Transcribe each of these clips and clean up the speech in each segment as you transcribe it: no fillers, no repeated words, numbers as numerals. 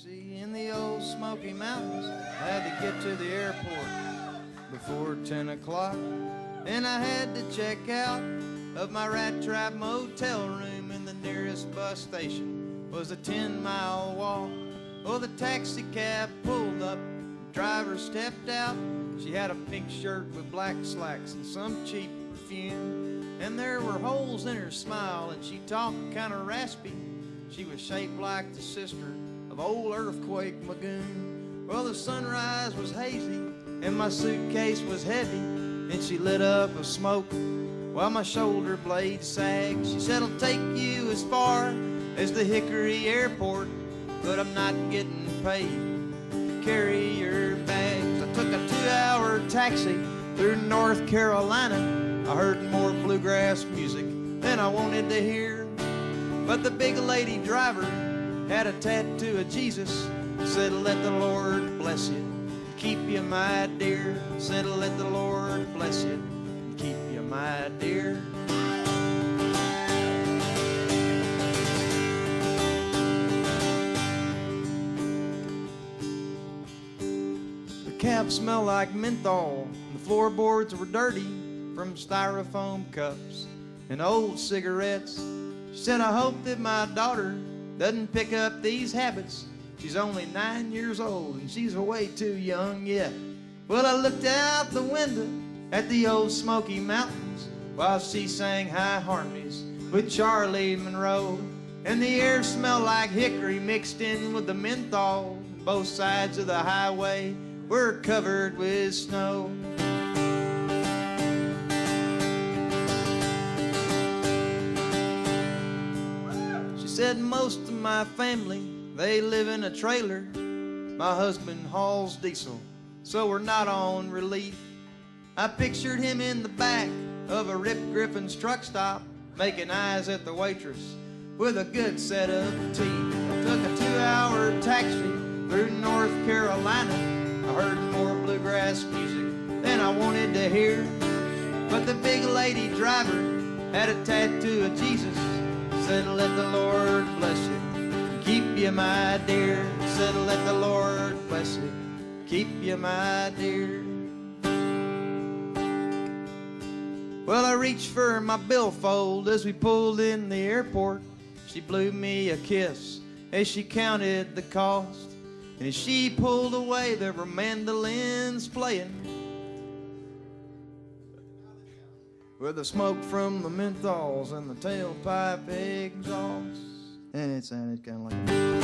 taxi in the old Smoky Mountains. I had to get to the airport before 10 o'clock. And I had to check out of my rat trap motel room, in the nearest bus station was a 10-mile walk. Well, the taxi cab pulled up, the driver stepped out. She had a pink shirt with black slacks and some cheap perfume. And there were holes in her smile, and she talked kind of raspy. She was shaped like the sister of old Earthquake Magoon. Well, the sunrise was hazy, and my suitcase was heavy, and she lit up a smoke while my shoulder blades sagged. She said, I'll take you as far as the Hickory Airport, but I'm not getting paid to carry your bags. I took a 2-hour taxi through North Carolina. I heard more bluegrass music than I wanted to hear, but the big lady driver had a tattoo of Jesus. Said, let the Lord bless you, keep you, my dear. Said, let the Lord bless you, keep you, my dear. The cab smelled like menthol, and the floorboards were dirty from styrofoam cups and old cigarettes. She said, I hope that my daughter doesn't pick up these habits. She's only 9 years old and she's way too young yet. Well, I looked out the window at the old Smoky Mountains while she sang high harmonies with Charlie Monroe. And the air smelled like hickory mixed in with the menthol. Both sides of the highway were covered with snow. She said, most of my family, they live in a trailer. My husband hauls diesel, so we're not on relief. I pictured him in the back of a Rip Griffin's truck stop, making eyes at the waitress with a good set of teeth. I took a 2-hour taxi through North Carolina. I heard more bluegrass music than I wanted to hear, but the big lady driver had a tattoo of Jesus. Said, let the Lord bless you, keep you, my dear. Said, let the Lord bless you, keep you, my dear. Well, I reached for my billfold as we pulled in the airport. She blew me a kiss as she counted the cost. And as she pulled away, there were mandolins playing with the smoke from the menthols and the tailpipe exhaust. And it sounded kind of like...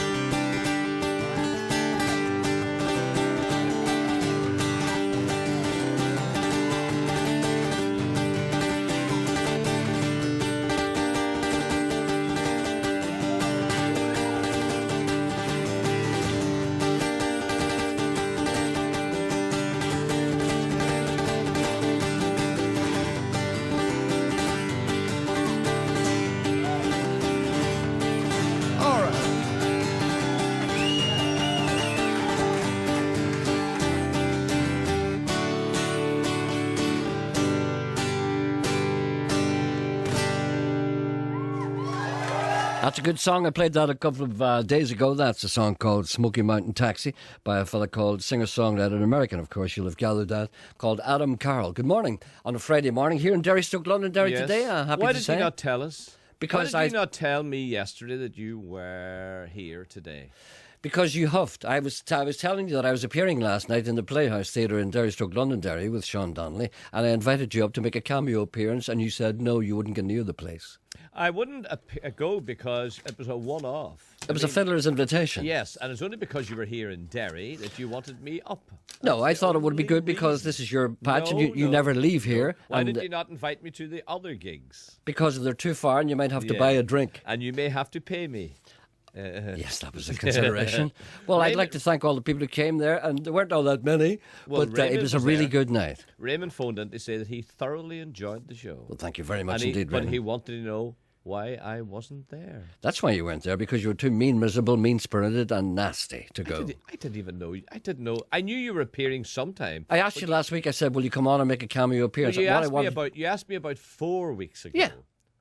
That's a good song. I played that a couple of days ago. That's a song called Smoky Mountain Taxi by a fella called singer-songwriter, an American, of course, you'll have gathered that, called Adam Carroll. Good morning on a Friday morning here in Derry, Stoke, Londonderry today. Happy Why to did say. you not tell us? Because Why did you not tell me yesterday that you were here today? Because you huffed. I was telling you that I was appearing last night in the Playhouse Theatre in Derry, Stoke, Londonderry with Sean Donnelly, and I invited you up to make a cameo appearance, and you said no, you wouldn't get near the place. I wouldn't go because it was a one-off. It was a fiddler's invitation. Yes, and it's only because you were here in Derry that you wanted me up. No, I thought it would be good because this is your patch and you never leave here. Why did you not invite me to the other gigs? Because they're too far and you might have to buy a drink. And you may have to pay me. Yes, that was a consideration. Well, I'd like to thank all the people who came there, and there weren't all that many, but it was a really good night. Raymond phoned in to say that he thoroughly enjoyed the show. Well, thank you very much indeed, Raymond. But he wanted to know why I wasn't there. That's why you weren't there, because you were too mean, miserable, mean-spirited and nasty to go. I didn't even know. I didn't know. I knew you were appearing sometime. I asked you last week, I said, will you come on and make a cameo appearance? You asked me about 4 weeks ago. Yeah.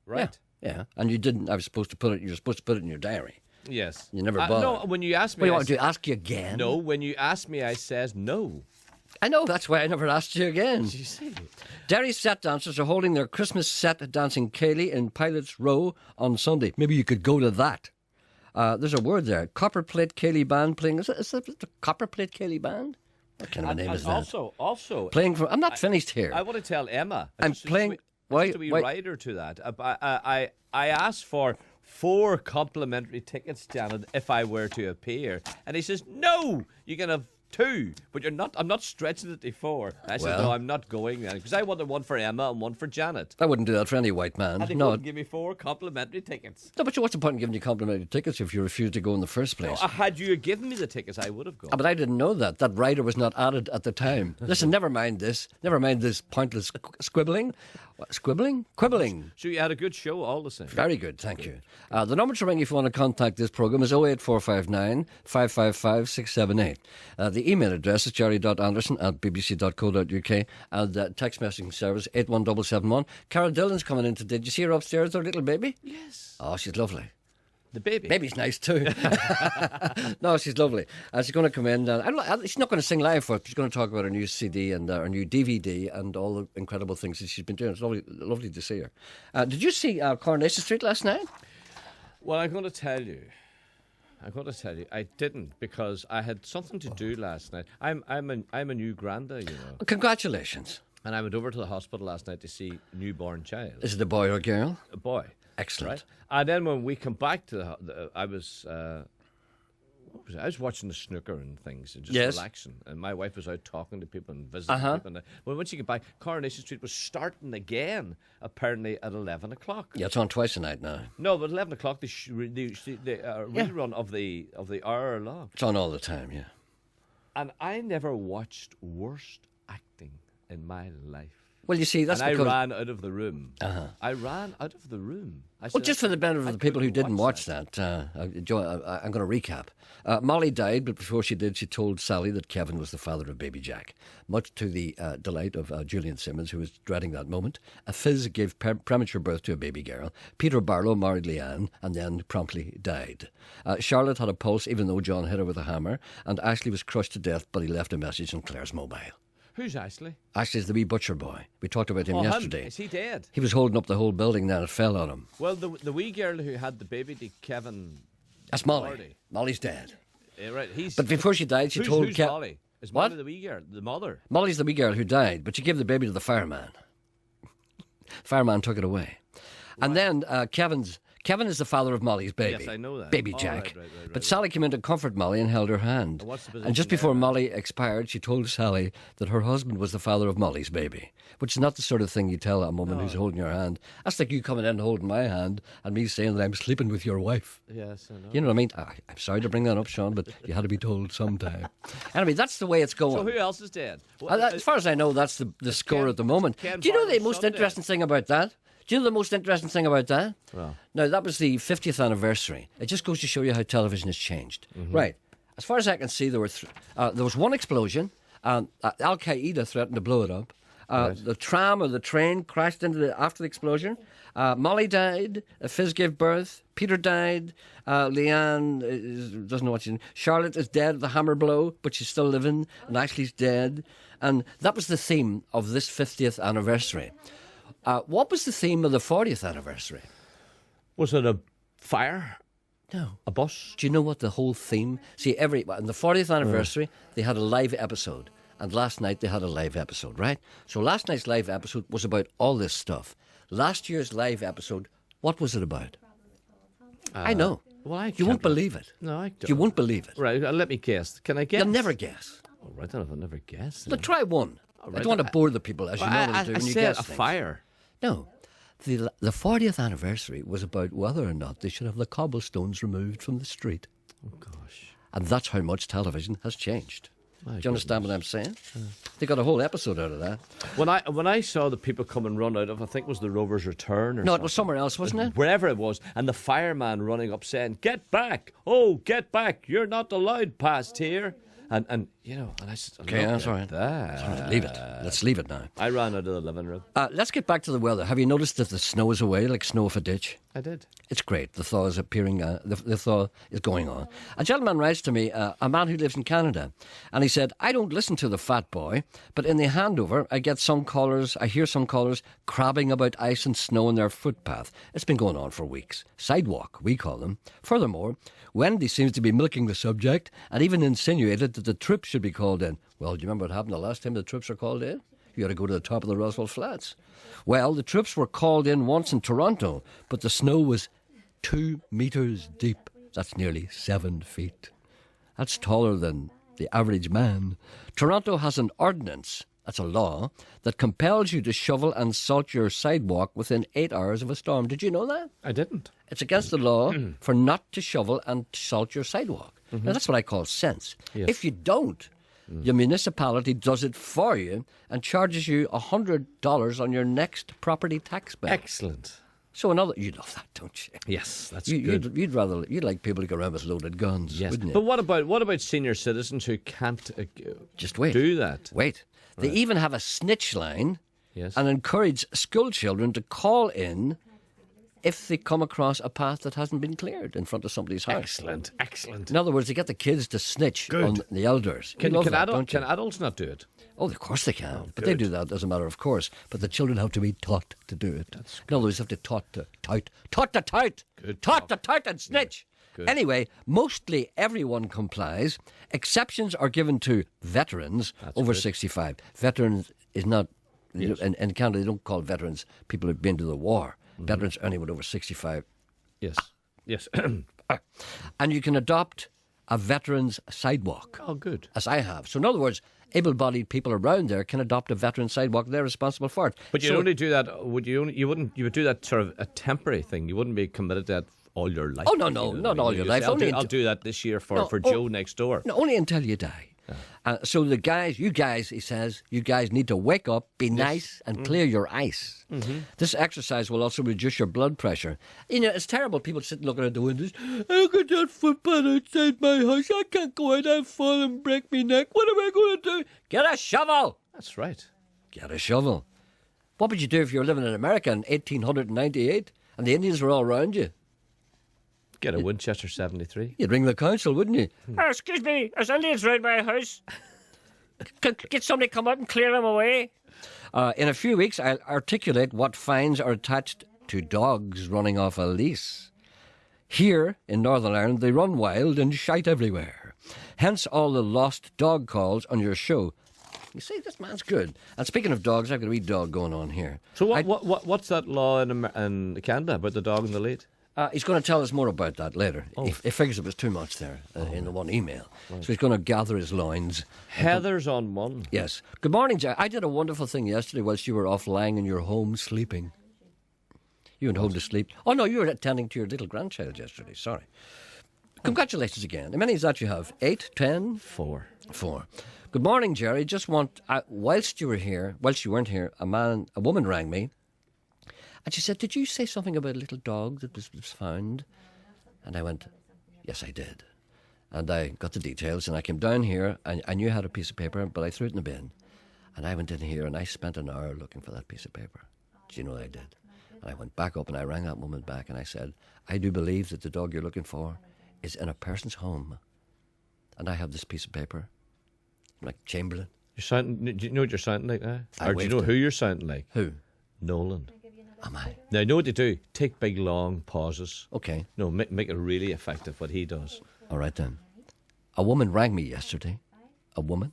Right? Yeah. And you didn't. You were supposed to put it in your diary. Yes. You never bother. No, when you ask me... What do you I want to do? Ask you again? No, when you ask me, I says no. I know, that's why I never asked you again. You see? Derry set dancers are holding their Christmas set dancing Cayley in Pilot's Row on Sunday. Maybe you could go to that. There's a word there. Copperplate Cayley Band playing. Is that the Copperplate Cayley Band? What kind of a name is that? Also... Playing from... I'm not finished here. I want to tell Emma. I'm playing... Just a wee rider to that. I asked for 4 complimentary tickets, Janet, if I were to appear. And he says, no, you can have 2, but you're not. I'm not stretching it to 4. I said, no, I'm not going then, because I wanted one for Emma and one for Janet. I wouldn't do that for any white man. And they wouldn't give me 4 complimentary tickets. No, but what's the point in giving you complimentary tickets if you refuse to go in the first place? No, had you given me the tickets, I would have gone. But I didn't know that. That rider was not added at the time. Listen, never mind this. Never mind this pointless squibbling. Quibbling. So you had a good show all the same. Very good, thank you. The number to ring if you want to contact this programme is 08459 555 678. The email address is jerry.anderson@bbc.co.uk and text messaging service 81771. Carol Dillon's coming in today. Did you see her upstairs, her little baby? Yes. Oh, she's lovely. The baby. Baby's nice too. No, she's lovely. She's going to come in. She's not going to sing live for us. She's going to talk about her new CD and her new DVD and all the incredible things that she's been doing. It's lovely to see her. Did you see Coronation Street last night? Well, I'm going to tell you, I didn't, because I had something to do last night. I'm a new granda, you know. Congratulations. And I went over to the hospital last night to see a newborn child. Is it a boy or a girl? A boy. Excellent. Right? And then when we come back to I was watching the snooker and things and just relaxing. And my wife was out talking to people and visiting people. And when once you get back, Coronation Street was starting again, apparently at 11 o'clock. Yeah, it's on twice a night now. No, but 11 o'clock, the rerun of the hour long. It's on all the time, yeah. And I never watched worse acting in my life. Well, you see, that's because... I ran out of the room. I ran out of the room. Well, just for the benefit of the people who didn't watch that, I'm going to recap. Molly died, but before she did, she told Sally that Kevin was the father of baby Jack. Much to the delight of Julian Simmons, who was dreading that moment. Fizz gave premature birth to a baby girl. Peter Barlow married Leanne and then promptly died. Charlotte had a pulse, even though John hit her with a hammer. And Ashley was crushed to death, but he left a message on Claire's mobile. Who's Ashley? Ashley's the wee butcher boy. We talked about him yesterday. Is he dead? He was holding up the whole building, then it fell on him. Well, the wee girl who had the baby, Kevin... That's Molly. Molly's dead. Yeah, right. But before she died, she told Kevin... Molly? Is Molly the wee girl? The mother? Molly's the wee girl who died, but she gave the baby to the fireman. Fireman took it away. Why? And then Kevin is the father of Molly's baby. Yes, I know that. Baby Jack. But Sally came in to comfort Molly and held her hand. And just before Molly expired, she told Sally that her husband was the father of Molly's baby, which is not the sort of thing you tell a woman who's holding your hand. That's like you coming in and holding my hand and me saying that I'm sleeping with your wife. Yes, I know. You know what I mean? I'm sorry to bring that up, Sean, but you had to be told sometime. Anyway, that's the way it's going. So who else is dead? Well, as far as I know, that's the score at the moment. Do you know the most interesting thing about that? Do you know the most interesting thing about that? Well. Now, that was the 50th anniversary. It just goes to show you how television has changed. Mm-hmm. Right. As far as I can see, there was one explosion. Al-Qaeda threatened to blow it up. The tram or the train crashed after the explosion. Molly died. Fizz gave birth. Peter died. Leanne doesn't know what she's doing. Charlotte is dead at the hammer blow, but she's still living. And Ashley's dead. And that was the theme of this 50th anniversary. What was the theme of the 40th anniversary? Was it a fire? No. A bus? Do you know what the whole theme... See, on the 40th anniversary, they had a live episode. And last night, they had a live episode, right? So last night's live episode was about all this stuff. Last year's live episode, what was it about? I know. Well, you won't believe it. No, I don't. You won't believe it. Right, let me guess. Can I guess? You'll never guess. All right, I'll never guess. But try one. Right. I don't want to bore the people, as you normally do when you guess things. A fire. No. The 40th anniversary was about whether or not they should have the cobblestones removed from the street. Oh, gosh. And that's how much television has changed. Do you understand what I'm saying? They got a whole episode out of that. When I saw the people come and run out of, I think it was the Rover's Return or No, it was somewhere else, wasn't it? Wherever it was. And the fireman running up saying, "Get back! Oh, get back! You're not allowed past here." And You know, and I said, Okay, that's all right. That. All right, leave it. Let's leave it now. I ran out of the living room. Let's get back to the weather. Have you noticed that the snow is away, like snow off a ditch? I did. It's great. The thaw is appearing. The thaw is going on. A gentleman writes to me, a man who lives in Canada, and he said, "I don't listen to the Fat Boy, but in the handover, I hear some callers crabbing about ice and snow on their footpath. It's been going on for weeks. Sidewalk, we call them. Furthermore, Wendy seems to be milking the subject and even insinuated that the troops should be called in. Well, do you remember what happened the last time the troops were called in? You had to go to the top of the Roswell Flats. Well, the troops were called in once in Toronto, but the snow was 2 metres deep. That's nearly 7 feet. That's taller than the average man. Toronto has an ordinance, that's a law, that compels you to shovel and salt your sidewalk within 8 hours of a storm. Did you know that? I didn't. It's against the law for not to shovel and salt your sidewalk. Now, that's what I call sense. Yes. If you don't, your municipality does it for you and charges you $100 on your next property tax bill. Excellent. So you love that, don't you? Yes, that's You'd good. you'd like people to go around with loaded guns, Yes, wouldn't you? but what about senior citizens who can't Just wait. do that? Wait. They even have a snitch line Yes. and encourage school children to call in if they come across a path that hasn't been cleared in front of somebody's house. Excellent, excellent. In other words, they get the kids to snitch on the elders. You Can, love can, that, adult, don't you? can adults not do it? Oh, of course they can. But they do that as a matter of course. But the children have to be taught to do it. In other words, they have to taught to tout. Good Taught to talk. tout and snitch. Good. Anyway, mostly everyone complies. Exceptions are given to veterans over 65. Veterans is not, in Canada, they don't call veterans people who've been to the war. Veterans are anyone over 65. Yes. Yes. And you can adopt a veteran's sidewalk. Oh, good. As I have. So in other words, able-bodied people around there can adopt a veteran sidewalk. They're responsible for it. But you'd So- only do that. You would do that sort of a temporary thing. You wouldn't be committed to that all your life. Oh, no, You know, not you all just your say, life. I'll do that this year for No, Joe next door. No, only until you die. So you guys, he says, you guys need to wake up, be nice, and clear your ice. This exercise will also reduce your blood pressure. You know, it's terrible. People sitting looking at the windows. Look at that footpath outside my house. I can't go out. I'll fall and break my neck. What am I going to do? Get a shovel. That's right. Get a shovel. What would you do if you were living in America in 1898 and the Indians were all around you? Get a Winchester 73. You'd ring the council, wouldn't you? Excuse me, there's Indians round my house. Get somebody come out and clear them away. In a few weeks, I'll articulate what fines are attached to dogs running off a leash. Here, in Northern Ireland, they run wild and shite everywhere. Hence all the lost dog calls on your show. You see, this man's good. And speaking of dogs, I've got a wee dog going on here. So what's that law in Canada about the dog in the lead? He's going to tell us more about that later. He figures it was too much there in the one email. So he's going to gather his loins. Heather's on one. Yes. Good morning, Jack. I did a wonderful thing yesterday whilst you were off lying in your home sleeping. You went home to sleep. Oh, no, you were attending to your little grandchild yesterday. Sorry. Congratulations again. How many is that you have? 8, 10? 4. 4. Good morning, Gerry. Just want, whilst you weren't here, a woman rang me. And she said, "Did you say something about a little dog that was found?" And I went, "Yes, I did." And I got the details, and I came down here, and I knew I had a piece of paper, but I threw it in the bin. And I went in here, and I spent an hour looking for that piece of paper. Do you know what I did? And I went back up, and I rang that woman back, and I said, "I do believe that the dog you're looking for is in a person's home. And I have this piece of paper." I'm like Chamberlain. Do you know what you're sounding like now? I Or do you know waved who you're sounding like? Who? Nolan. Am I? Now, you know what to do? Take big, long pauses. Okay. No, make it really effective, what he does. All right, then. A woman rang me yesterday. A woman?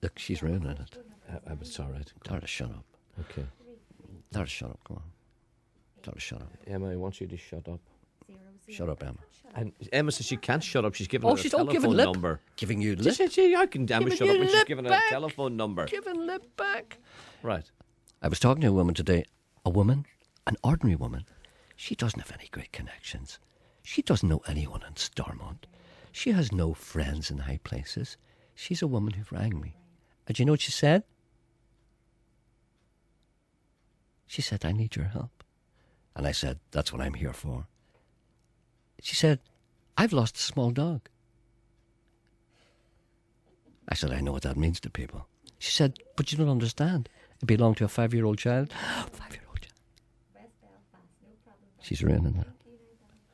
Look, she's ruining it. It's all right. Tell her to shut up. Okay. Tell her to shut up. Come on. Tell her to shut up. Emma, I want you to shut up. Shut up, Emma. And Emma says she can't shut up. She's giving her a she's telephone giving lip. number. Giving you She lip. said, how can Emma Giving shut up you when she's lip giving her back. a telephone number? Giving lip back. Right. I was talking to a woman today. A woman, an ordinary woman. She doesn't have any great connections. She doesn't know anyone in Stormont. She has no friends in high places. She's a woman who rang me. And do you know what she said? She said, "I need your help." And I said, "That's what I'm here for." She said, "I've lost a small dog." I said, I know what that means to people. She said, but you don't understand. It belonged to a 5-year-old child. 5-year-old child. She's ruining it.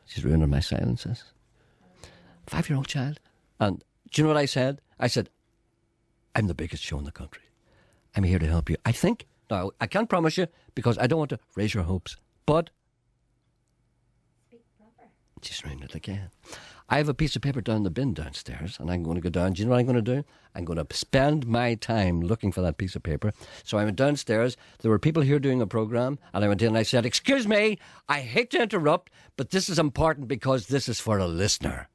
She's ruining my silences. 5-year-old child. And do you know what I said? I said, I'm the biggest show in the country. I'm here to help you. I think, now, I can't promise you because I don't want to raise your hopes, but she's ruined it again. I have a piece of paper down the bin downstairs, and I'm going to go down. Do you know what I'm going to do? I'm going to spend my time looking for that piece of paper. So I went downstairs. There were people here doing a programme, and I went in and I said, excuse me, I hate to interrupt, but this is important because this is for a listener.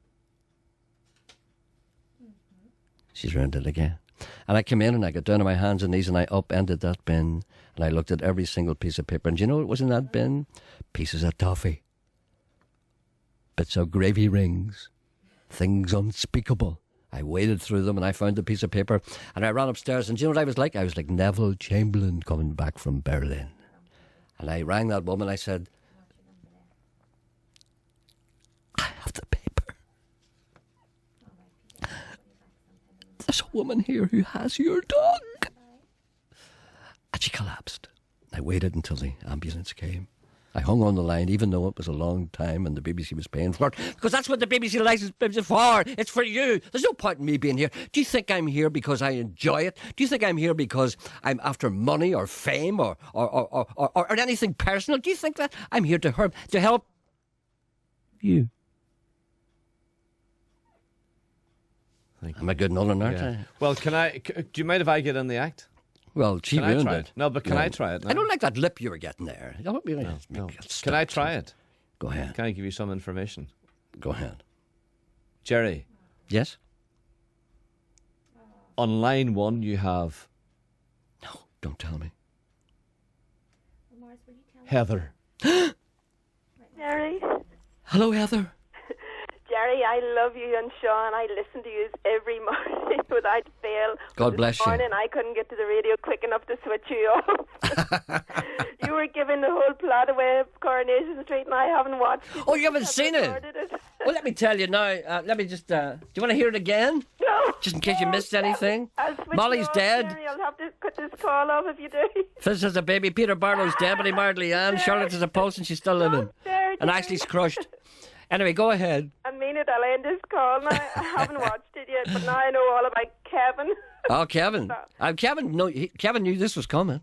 She's ruined it again. And I came in and I got down on my hands and knees and I upended that bin and I looked at every single piece of paper. And do you know what was in that bin? Pieces of toffee. Bits of gravy rings. Things unspeakable. I waded through them and I found the piece of paper and I ran upstairs and do you know what I was like? I was like Neville Chamberlain coming back from Berlin. And I rang that woman. I said, I have the paper. There's a woman here who has your dog. And she collapsed. I waited until the ambulance came. I hung on the line even though it was a long time and the BBC was paying for it. Because that's what the BBC licence is for. It's for you. There's no point in me being here. Do you think I'm here because I enjoy it? Do you think I'm here because I'm after money or fame or anything personal? Do you think that I'm here to help you? I'm a good Nolan, aren't I? Well, do you mind if I get in the act? Well, she Can I ruined try it. No, but can I try it now? I don't like that lip you were getting there. No. Can I try it? Go ahead. Can I give you some information? Go ahead. Gerry, Yes? on line 1 you have No, don't tell me. Heather. Gerry. Hello, Heather. Gerry, I love you and Sean. I listen to you every morning without fail. God bless you. This morning I couldn't get to the radio quick enough to switch you off. You were giving the whole plot away of Coronation Street and I haven't watched it. Oh, you haven't seen it? Well, let me tell you now. Let me just... do you want to hear it again? No. Just in case you missed anything? I'll switch Molly's you off, dead. Gerry. I'll have to cut this call off if you do. Fizz has a baby. Peter Barlow's dead, but he married Leanne. Charlotte has a post and she's still living. Gerry, And Ashley's crushed. Anyway, go ahead. I mean it. I'll end this call now. I haven't watched it yet, but now I know all about Kevin. Oh, Kevin. Kevin knew this was coming.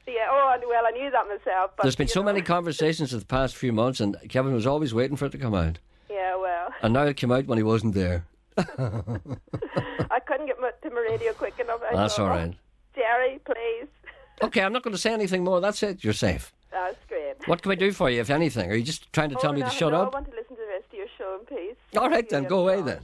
Yeah, well, I knew that myself. But, There's been so know. many conversations in the past few months, and Kevin was always waiting for it to come out. Yeah, well. And now it came out when he wasn't there. I couldn't get to my radio quick enough. That's all right. Gerry, please. Okay, I'm not going to say anything more. That's it. You're safe. That's great. What can we do for you, if anything? Are you just trying to tell me to shut I up? want to listen to the rest of your show in peace. All right, then. Go away, then.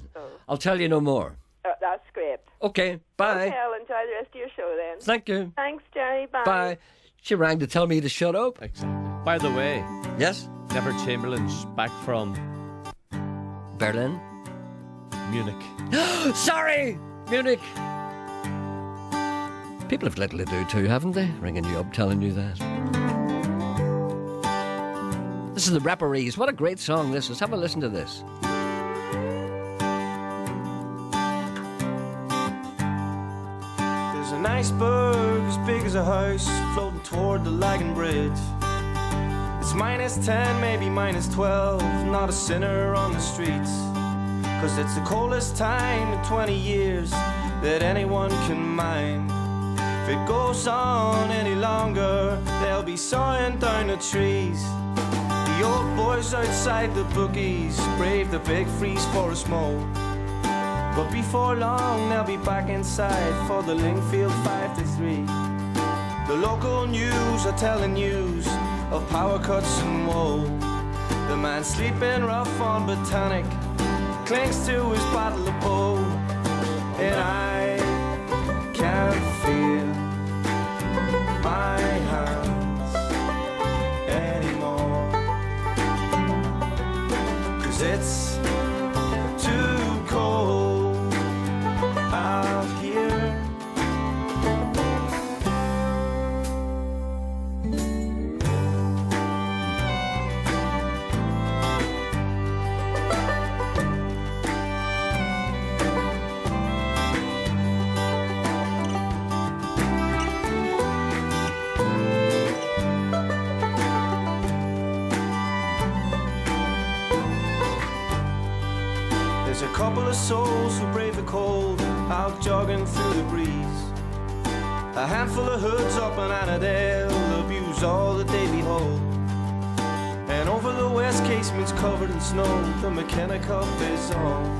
I'll tell you no more. That's great. Okay, bye. Okay, I'll enjoy the rest of your show then. Thank you. Thanks, Gerry. Bye. Bye. She rang to tell me to shut up. Exactly. By the way, Yes? Neville Chamberlain's back from Berlin? Munich. Sorry! Munich! People have little to do too, haven't they? Ringing you up, telling you that. This is the Rapparees. What a great song this is. Have a listen to this. There's an iceberg as big as a house floating toward the Lagan Bridge. It's -10, maybe -12, not a sinner on the streets. 'Cause it's the coldest time in 20 years that anyone can mind. If it goes on any longer, they'll be sawing down the trees. The old boys outside the bookies brave the big freeze for a smoke. But before long they'll be back inside for the Lingfield 5 to 3. The local news are telling news of power cuts and woe. The man sleeping rough on Botanic clings to his bottle of bow. And I can't feel my hands anymore. 'Cause it's too cold out here. out jogging through the breeze. A handful of hoods up in Annandale abuse all that they behold. And over the west casements covered in snow, the McKenna Cup is on.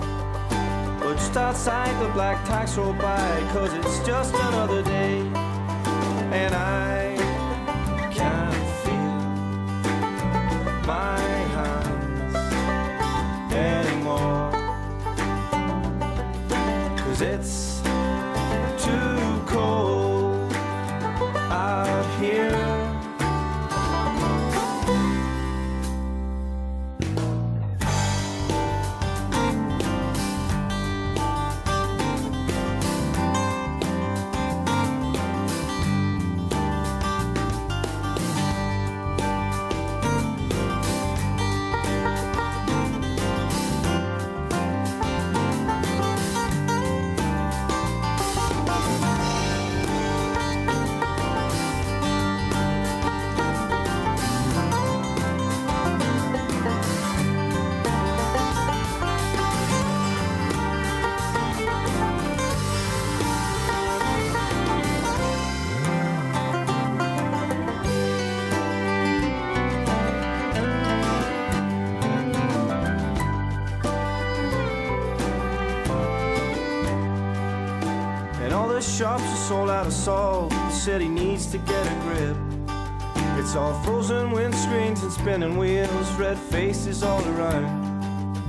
But just outside the black tax rolled by, 'cause it's just another day. And I can't feel my hands anymore, 'cause it's too cold out here. Shops are sold out of salt. The city needs to get a grip. It's all frozen windscreens and spinning wheels, red faces all around.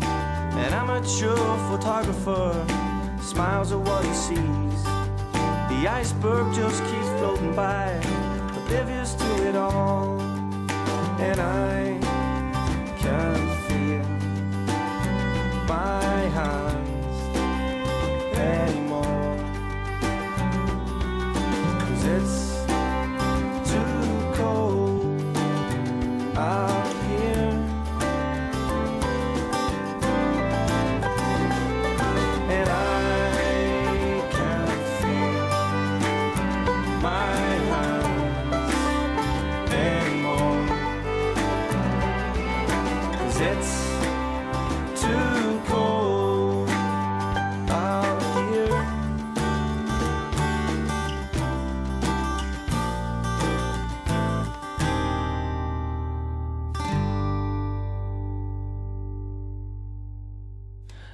An amateur photographer smiles at what he sees. The iceberg just keeps floating by, oblivious to it all. And I can feel my hands anymore. It's too cold out here, and I can't feel my hands anymore, 'cause it's too cold out here.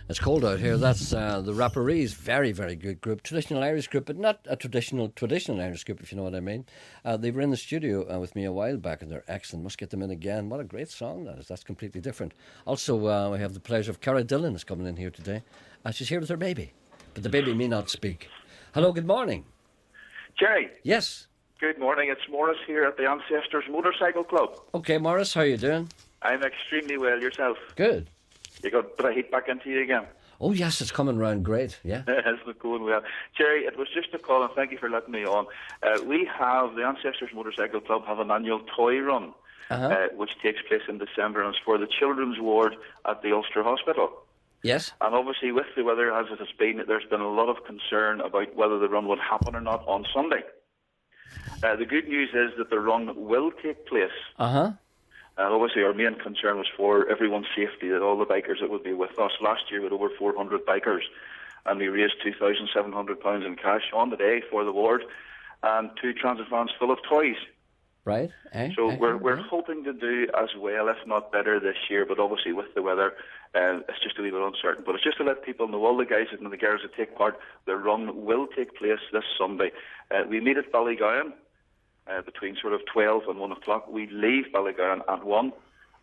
It's cold out here. That's the Rapparees. Very, very good group. Traditional Irish group, but not a traditional Irish group, if you know what I mean. They were in the studio with me a while back, and they're excellent. Must get them in again. What a great song that is. That's completely different. Also, we have the pleasure of Cara Dillon is coming in here today. She's here with her baby, but the baby may not speak. Hello, good morning. Gerry. Yes. Good morning. It's Morris here at the Ancestors Motorcycle Club. Okay, Morris, how are you doing? I'm extremely well. Yourself? Good. You got a bit of heat back into you again? Oh, yes, it's coming round great, yeah. It's going well. Gerry, it was just a call, and thank you for letting me on. We have, the Ancestors Motorcycle Club have an annual toy run, which takes place in December, and it's for the children's ward at the Ulster Hospital. Yes. And obviously with the weather as it has been, there's been a lot of concern about whether the run would happen or not on Sunday. The good news is that the run will take place. Obviously, our main concern was for everyone's safety, that all the bikers that would be with us. Last year, we had over 400 bikers, and we raised £2,700 in cash on the day for the ward, and 2 transit vans full of toys. Right. So we're hoping to do as well, if not better, this year. But obviously, with the weather, it's just a wee bit uncertain. But it's just to let people know, all the guys and the girls that take part, the run will take place this Sunday. We meet at Ballygowan. Between sort of 12 and 1 o'clock. We leave Ballygowan at 1,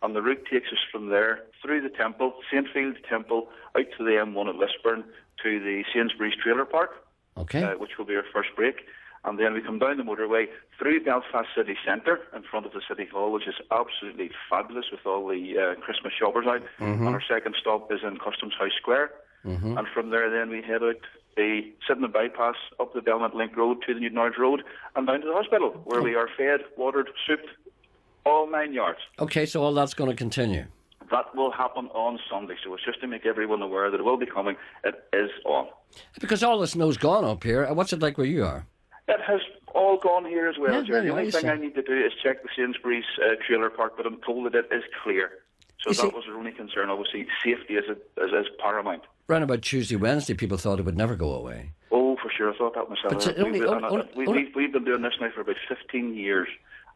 and the route takes us from there through the temple, St. Field Temple, out to the M1 at Lisburn, to the Sainsbury's Trailer Park, which will be our first break. And then we come down the motorway through Belfast City Centre in front of the City Hall, which is absolutely fabulous with all the Christmas shoppers out. And our second stop is in Customs House Square. And from there then we head out the Sydney Bypass up the Belmont Link Road to the Newtownards Road and down to the hospital, where we are fed, watered, souped, all 9 yards. Okay, so all that's going to continue. That will happen on Sunday, so it's just to make everyone aware that it will be coming. It is on. Because all the snow's gone up here. What's it like where you are? It has all gone here as well, Yeah, Gerry. The only nice. thing I need to do is check the Sainsbury's Trailer Park, but I'm told that it is clear. So that was our only concern. Obviously, safety is paramount. Round about Tuesday, Wednesday, people thought it would never go away. sure. I thought that myself. But We've been doing this now for about 15 years,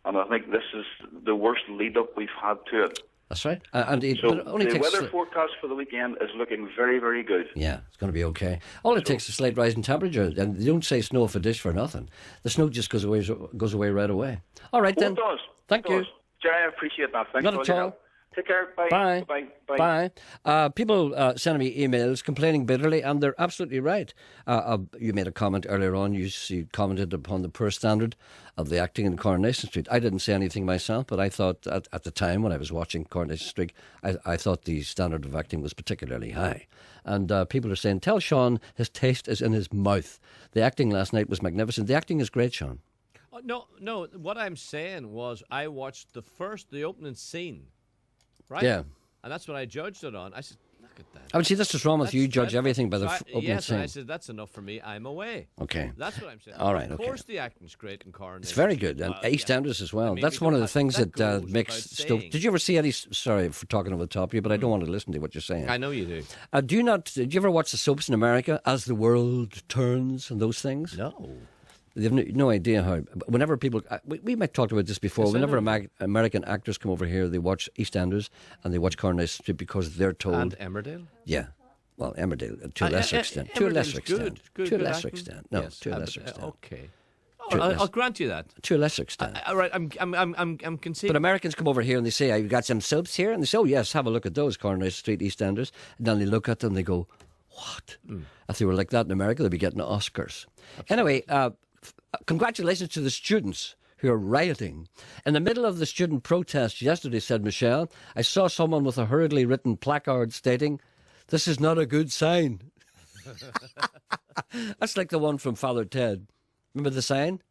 and I think this is the worst lead-up we've had to it. That's right. And it, So but it only the takes weather forecast for the weekend is looking very, very good. Yeah, it's going to be okay. All it takes is a slight rise in temperature, and they don't say snow for dish for nothing. The snow just goes away right away. All right, then. It does. Thank you. Gerry, I appreciate that. Thanks Not for all at your all. help. Take care. Bye. Bye. Bye. Bye. Bye. People sending me emails complaining bitterly, and they're absolutely right. You made a comment earlier on. You commented upon the poor standard of the acting in Coronation Street. I didn't say anything myself, but I thought at the time when I was watching Coronation Street, I thought the standard of acting was particularly high. And people are saying, tell Sean his taste is in his mouth. The acting last night was magnificent. The acting is great, Sean. Oh, no. What I'm saying was I watched the opening scene. Right? Yeah. And that's what I judged it on. I said, look at that. I would see that's what's wrong with That's you. Judge dreadful. everything by the So opening yes, scene. and I said, that's enough for me. I'm away. Okay. That's what I'm saying. All right, Of okay. course the acting's great in Coronation. It's very good. And EastEnders as well. I mean, That's we one of don't the have- things that that goes makes without Stoke. saying. Did you ever see any? Sorry for talking over the top of you, but I don't want to listen to what you're saying. I know you do. Did you ever watch the soaps in America, As the World Turns and those things? No. They have no idea how. Whenever people, we might talk about this before. Yes, I Whenever know. American actors come over here, they watch EastEnders and they watch Coronation Street because they're told. And Emmerdale? Yeah. Well, Emmerdale to a lesser extent. To a lesser extent. To a lesser extent. No, Yes, to a lesser extent. Okay. To a I'll lesser- grant you that. To a lesser extent. All right, I'm conceding. But Americans come over here and they say, "I've got some soaps here," and they say, "Oh yes, have a look at those Coronation Street EastEnders." And then they look at them and they go, "What?" If they were like that in America, they'd be getting Oscars. Anyway, congratulations to the students who are rioting. In the middle of the student protest yesterday, said Michelle, I saw someone with a hurriedly written placard stating, "This is not a good sign." That's like the one from Father Ted. Remember the sign?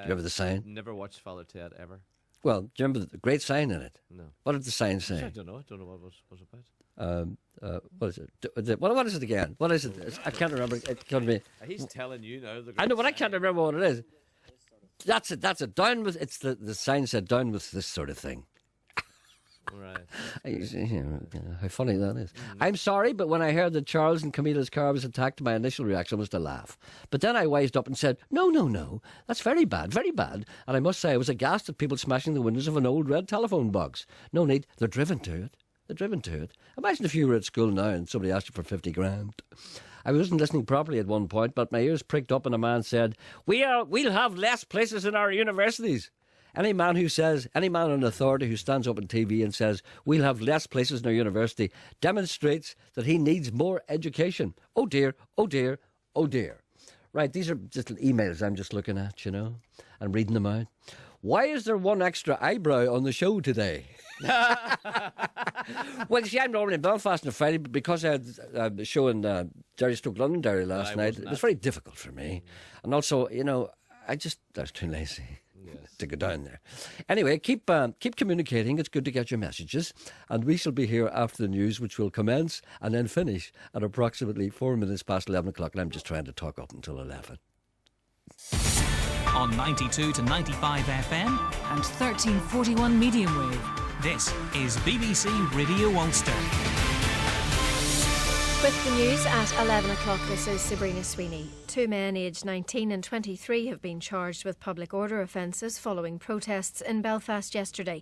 Remember the sign? Never watched Father Ted ever. Well, do you remember the great sign in it? No. What did the sign I say? don't know. I don't know what it was about. What is it? What is it again? What is it? I can't remember. It can't be. He's telling you now. I know, but I can't remember what it is. That's it. That's it. Down with it's the sign said down with this sort of thing. Right. How funny that is. I'm sorry, but when I heard that Charles and Camilla's car was attacked, my initial reaction was to laugh. But then I wised up and said, no, that's very bad, very bad. And I must say I was aghast at people smashing the windows of an old red telephone box. No need, they're driven to it. They're driven to it. Imagine if you were at school now and somebody asked you for 50 grand. I wasn't listening properly at one point, but my ears pricked up and a man said, we'll have less places in our universities. Any man in authority who stands up on TV and says, we'll have less places in our university, demonstrates that he needs more education. Oh dear, oh dear, oh dear. Right, these are just emails I'm just looking at, and reading them out. Why is there one extra eyebrow on the show today? Well, you see, I'm normally in Belfast on a Friday, but because I had a show in Gerry Stoke Londonderry last night, it was very difficult for me. And also, I was too lazy. Yes. To go down there. Anyway, keep communicating. It's good to get your messages. And we shall be here after the news, which will commence and then finish at approximately 4 minutes past 11 o'clock. And I'm just trying to talk up until 11. On 92 to 95 FM and 1341 medium wave. This is BBC Radio Ulster. With the news at 11 o'clock, this is Sabrina Sweeney. Two men aged 19 and 23 have been charged with public order offences following protests in Belfast yesterday.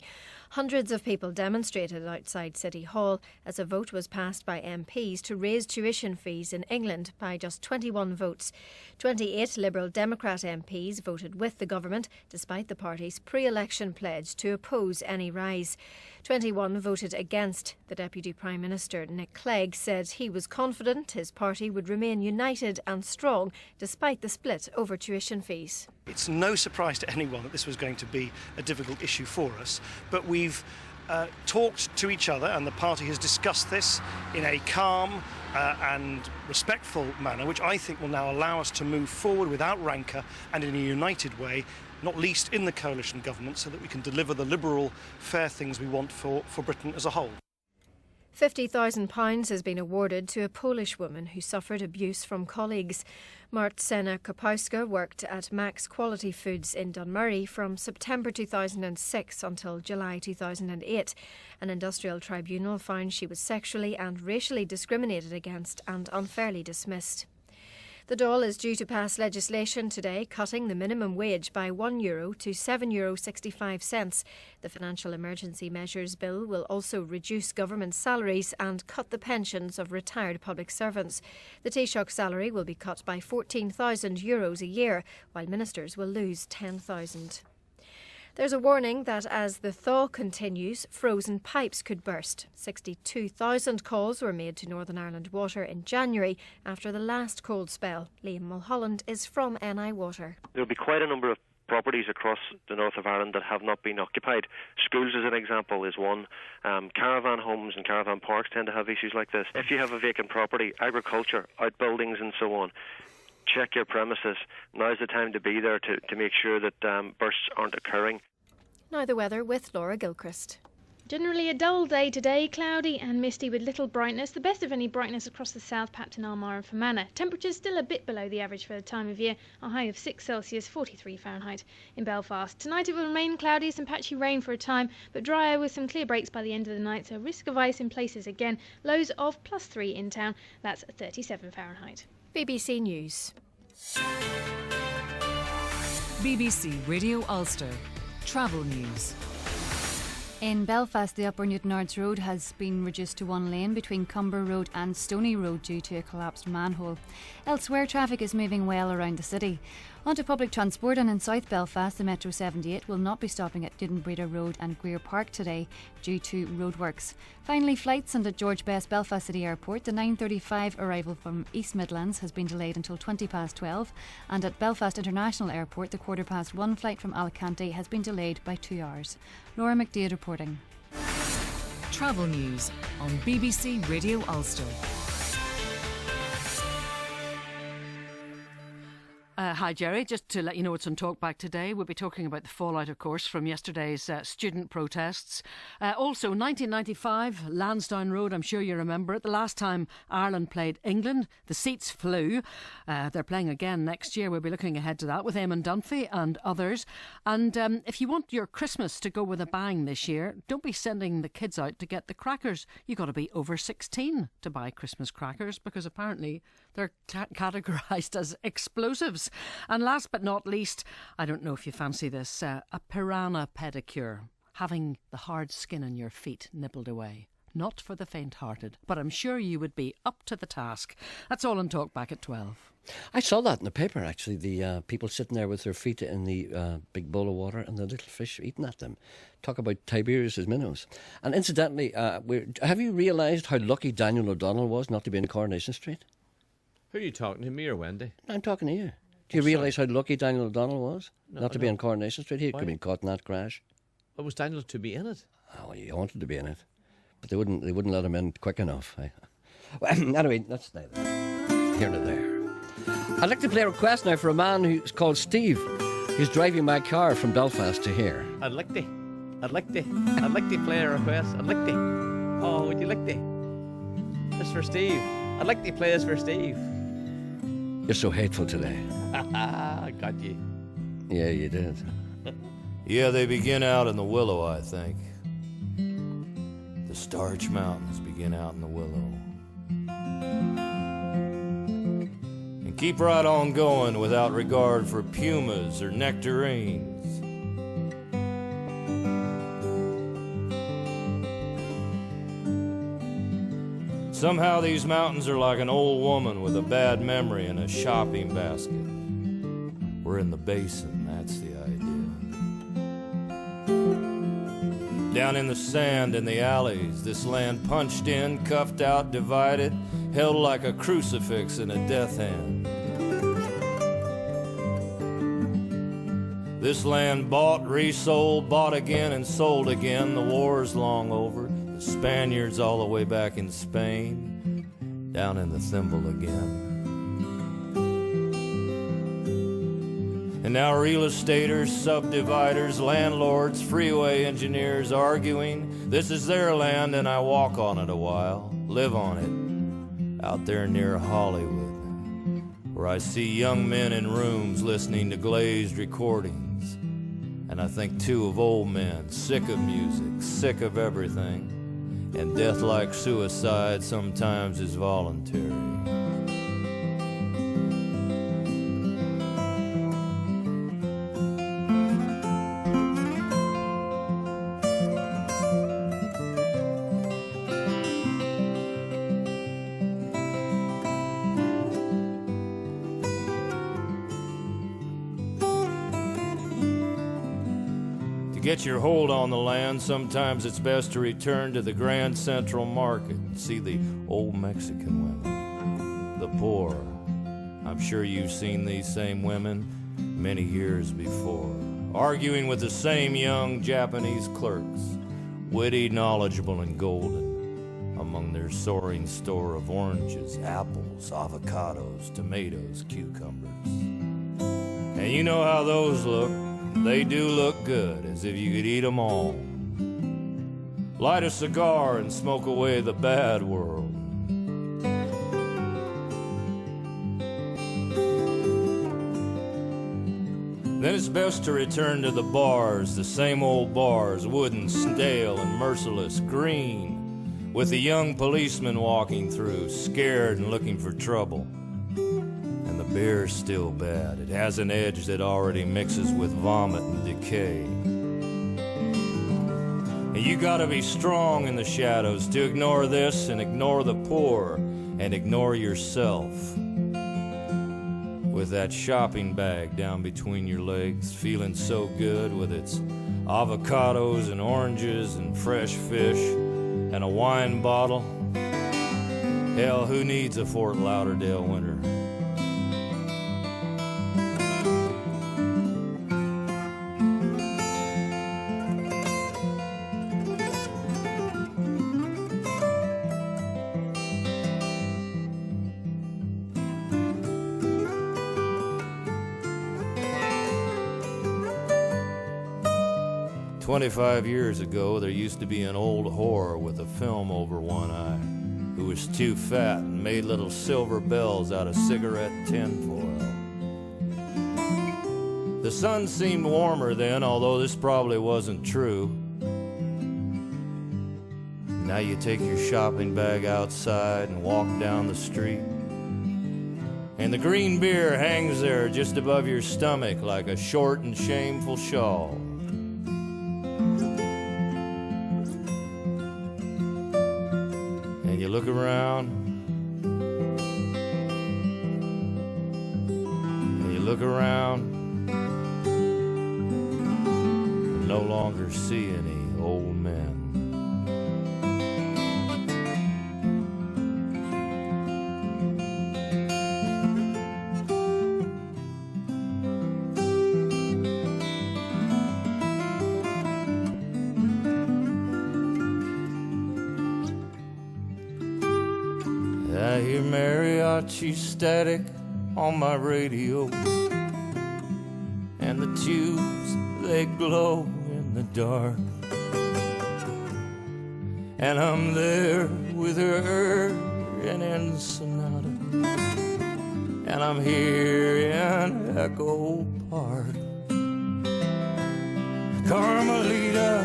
Hundreds of people demonstrated outside City Hall as a vote was passed by MPs to raise tuition fees in England by just 21 votes. 28 Liberal Democrat MPs voted with the government, despite the party's pre-election pledge to oppose any rise. 21 voted against. The Deputy Prime Minister, Nick Clegg, said he was confident his party would remain united and strong despite the split over tuition fees. It's no surprise to anyone that this was going to be a difficult issue for us, but we've talked to each other and the party has discussed this in a calm and respectful manner, which I think will now allow us to move forward without rancour and in a united way, not least in the coalition government, so that we can deliver the liberal, fair things we want for Britain as a whole. £50,000 has been awarded to a Polish woman who suffered abuse from colleagues. Marcena Kopowska worked at Max Quality Foods in Dunmurry from September 2006 until July 2008. An industrial tribunal found she was sexually and racially discriminated against and unfairly dismissed. The Dáil is due to pass legislation today cutting the minimum wage by €1 to €7.65. The Financial Emergency Measures Bill will also reduce government salaries and cut the pensions of retired public servants. The Taoiseach salary will be cut by €14,000 a year, while ministers will lose €10,000. There's a warning that as the thaw continues, frozen pipes could burst. 62,000 calls were made to Northern Ireland Water in January after the last cold spell. Liam Mulholland is from NI Water. There'll be quite a number of properties across the north of Ireland that have not been occupied. Schools, as an example, is one. Caravan homes and caravan parks tend to have issues like this. If you have a vacant property, agriculture, outbuildings and so on, check your premises. Now's the time to be there to make sure that bursts aren't occurring. Now the weather with Laura Gilchrist. Generally a dull day today, cloudy and misty with little brightness. The best of any brightness across the south, Papton, Armagh and Fermanagh. Temperatures still a bit below the average for the time of year, a high of 6 Celsius, 43 Fahrenheit in Belfast. Tonight it will remain cloudy, some patchy rain for a time, but drier with some clear breaks by the end of the night, so risk of ice in places again. Lows of +3 in town, that's 37 Fahrenheit. BBC News. BBC Radio Ulster. Travel news. In Belfast, the Upper Newtownards Road has been reduced to one lane between Cumber Road and Stony Road due to a collapsed manhole. Elsewhere, traffic is moving well around the city. Onto public transport, and in South Belfast, the Metro 78 will not be stopping at Duddenbreda Road and Greer Park today due to roadworks. Finally, flights, and at George Best Belfast City Airport, the 9:35 arrival from East Midlands has been delayed until 12:20, and at Belfast International Airport, the 1:15 flight from Alicante has been delayed by 2 hours. Laura McDade reporting. Travel news on BBC Radio Ulster. Hi, Gerry. Just to let you know what's on Talkback today, we'll be talking about the fallout, of course, from yesterday's student protests. Also, 1995, Lansdowne Road, I'm sure you remember it. The last time Ireland played England, the seats flew. They're playing again next year. We'll be looking ahead to that with Eamon Dunphy and others. And if you want your Christmas to go with a bang this year, don't be sending the kids out to get the crackers. You've got to be over 16 to buy Christmas crackers, because apparently they're categorised as explosives. And last but not least, I don't know if you fancy this, a piranha pedicure, having the hard skin on your feet nibbled away. Not for the faint-hearted, but I'm sure you would be up to the task. That's all on Talkback at 12. I saw that in the paper, actually, the people sitting there with their feet in the big bowl of water and the little fish eating at them. Talk about Tiberius's minnows. And incidentally, have you realised how lucky Daniel O'Donnell was not to be in Coronation Street? Who are you talking to, me or Wendy? I'm talking to you. Do you realise how lucky Daniel O'Donnell was not to be on Coronation Street? He could have been caught in that crash. But was Daniel to be in it? Oh, he wanted to be in it, but they wouldn't let him in quick enough. Well, anyway, that's neither here nor there. I'd like to play a request now for a man who's called Steve. He's driving my car from Belfast to here. I'd like to play a request. I'd like to. Oh, would you like to? This for Steve. I'd like to play this for Steve. You're so hateful today. I got you. Yeah, you did. Yeah, they begin out in the Willow, I think. The Starch Mountains begin out in the Willow. And keep right on going without regard for pumas or nectarines. Somehow these mountains are like an old woman with a bad memory and a shopping basket. We're in the basin, that's the idea. Down in the sand in the alleys, this land punched in, cuffed out, divided, held like a crucifix in a death hand. This land bought, resold, bought again and sold again. The war's long over. The Spaniards all the way back in Spain, down in the thimble again. And now real estaters, subdividers, landlords, freeway engineers arguing. This is their land and I walk on it a while, live on it, out there near Hollywood, where I see young men in rooms listening to glazed recordings. And I think too of old men, sick of music, sick of everything. And death like suicide sometimes is voluntary. get your hold on the land, sometimes it's best to return to the Grand Central Market and see the old Mexican women, the poor. I'm sure you've seen these same women many years before, arguing with the same young Japanese clerks, witty, knowledgeable, and golden, among their soaring store of oranges, apples, avocados, tomatoes, cucumbers. And you know how those look. They do look good, as if you could eat them all. Light a cigar and smoke away the bad world. Then it's best to return to the bars, the same old bars, wooden, stale, and merciless, green, with the young policeman walking through, scared and looking for trouble. And the beer's still bad. It has an edge that already mixes with vomit and decay. And you gotta be strong in the shadows to ignore this and ignore the poor and ignore yourself. With that shopping bag down between your legs, feeling so good with its avocados and oranges and fresh fish and a wine bottle. Hell, who needs a Fort Lauderdale winter? "25 years ago, there used to be an old whore with a film over one eye who was too fat and made little silver bells out of cigarette tinfoil. The sun seemed warmer then, although this probably wasn't true. Now you take your shopping bag outside and walk down the street, and the green beer hangs there just above your stomach like a short and shameful shawl. You look around, and you look around, and no longer see any old men. I hear mariachi static on my radio, and the tubes, they glow in the dark. And I'm there with her in Ensenada, and I'm here in Echo Park. Carmelita,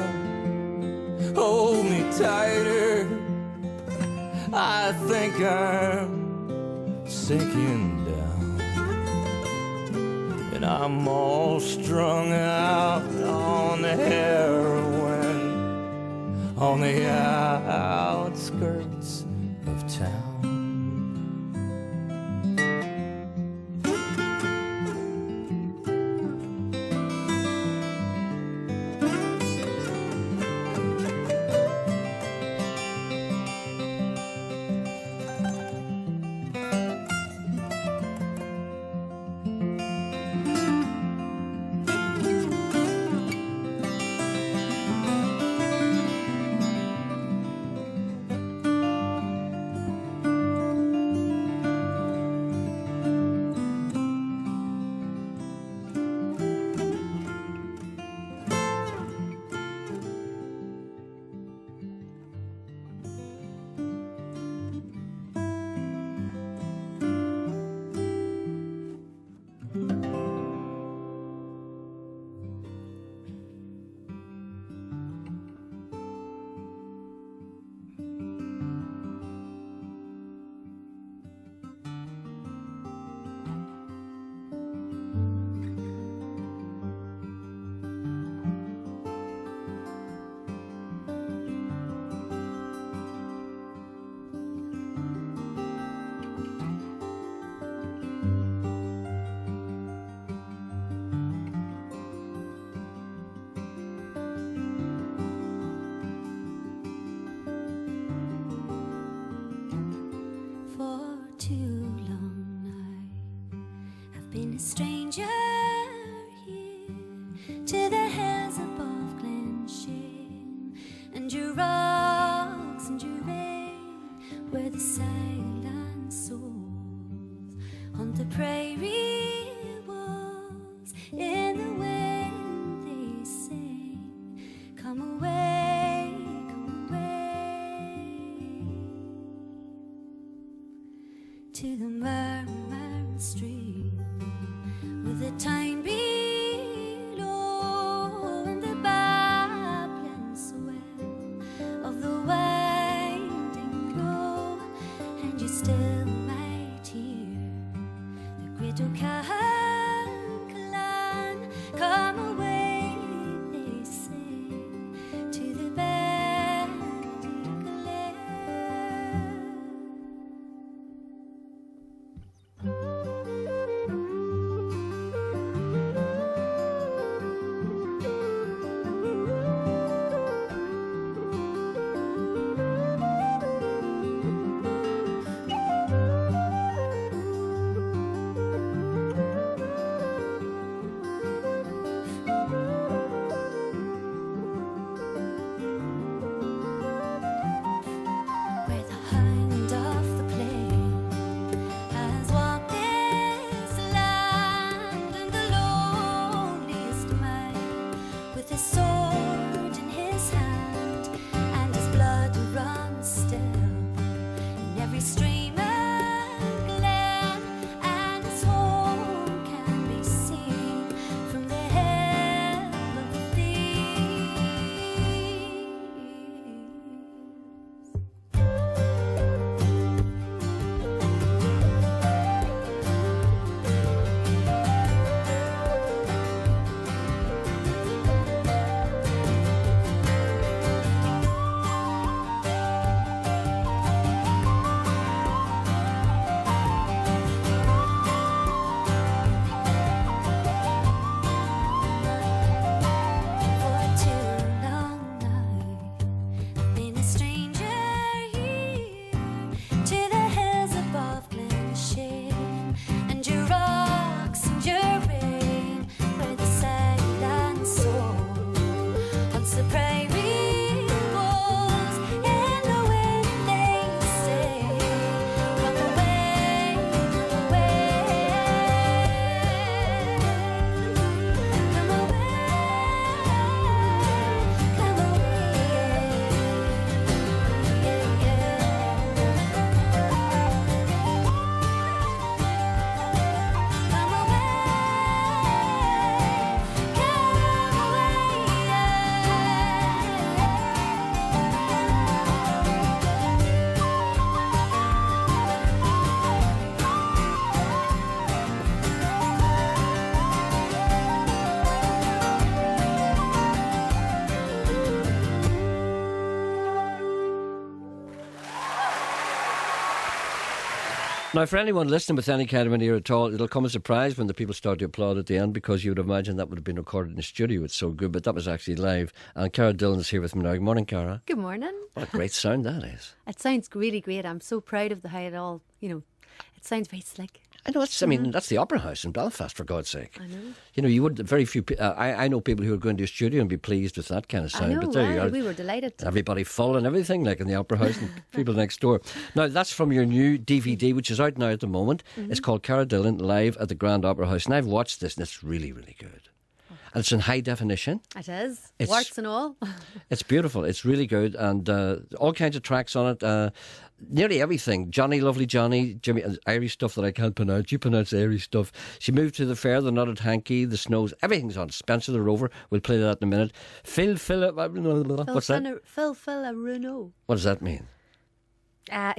hold me tighter, I think I'm sinking down, and I'm all strung out on the heroin on the outskirts of town. been a stranger here to the hills above Glenshane, and your rocks and your rain where the silent souls on the prairie walls in the wind they sing, come away, to the murmur stream with the time below and the babbling swell of the winding glow, and you still might hear the great O'Callaghan come away, they say, to the Bending Glen. Where the hind of the plain has walked this land, and the loneliest man with his sword in his hand, and his blood runs still in every stream and glen, and his home can be seen from the hill of the thieves. For too long I've been a stranger here to the hills above Glenshane, and your rocks and your rain where the silent soul haunts the prairie walls in the wind they say, come away, come Now, for anyone listening with any kind of an ear at all, it'll come as a surprise when the people start to applaud at the end, because you would imagine that would have been recorded in the studio. It's so good, but that was actually live. And Cara Dillon is here with me now. Good morning, Cara. Good morning. What a great sound that is. It sounds really great. I'm so proud of how it all, it sounds very slick. I know, I mean, that's the Opera House in Belfast, for God's sake. I know. You know, you would, very few, I know people who are going to a studio and be pleased with that kind of sound. I know, but there you are. we were delighted. Everybody full and everything, like in the Opera House and people next door. Now, that's from your new DVD, which is out now at the moment. Mm-hmm. It's called Cara Dillon Live at the Grand Opera House. And I've watched this and it's really, really good. And it's in high definition. It is. It's- Warts and all. It's beautiful. It's really good. And all kinds of tracks on it. Nearly everything. Johnny, Lovely Johnny, Jimmy, Irish stuff that I can't pronounce. You pronounce Irish stuff. She moved to the fair, the Knotted Hanky, the Snows. Everything's on. Spencer the Rover. We'll play that in a minute. What's that? Phil Renault. What does that mean?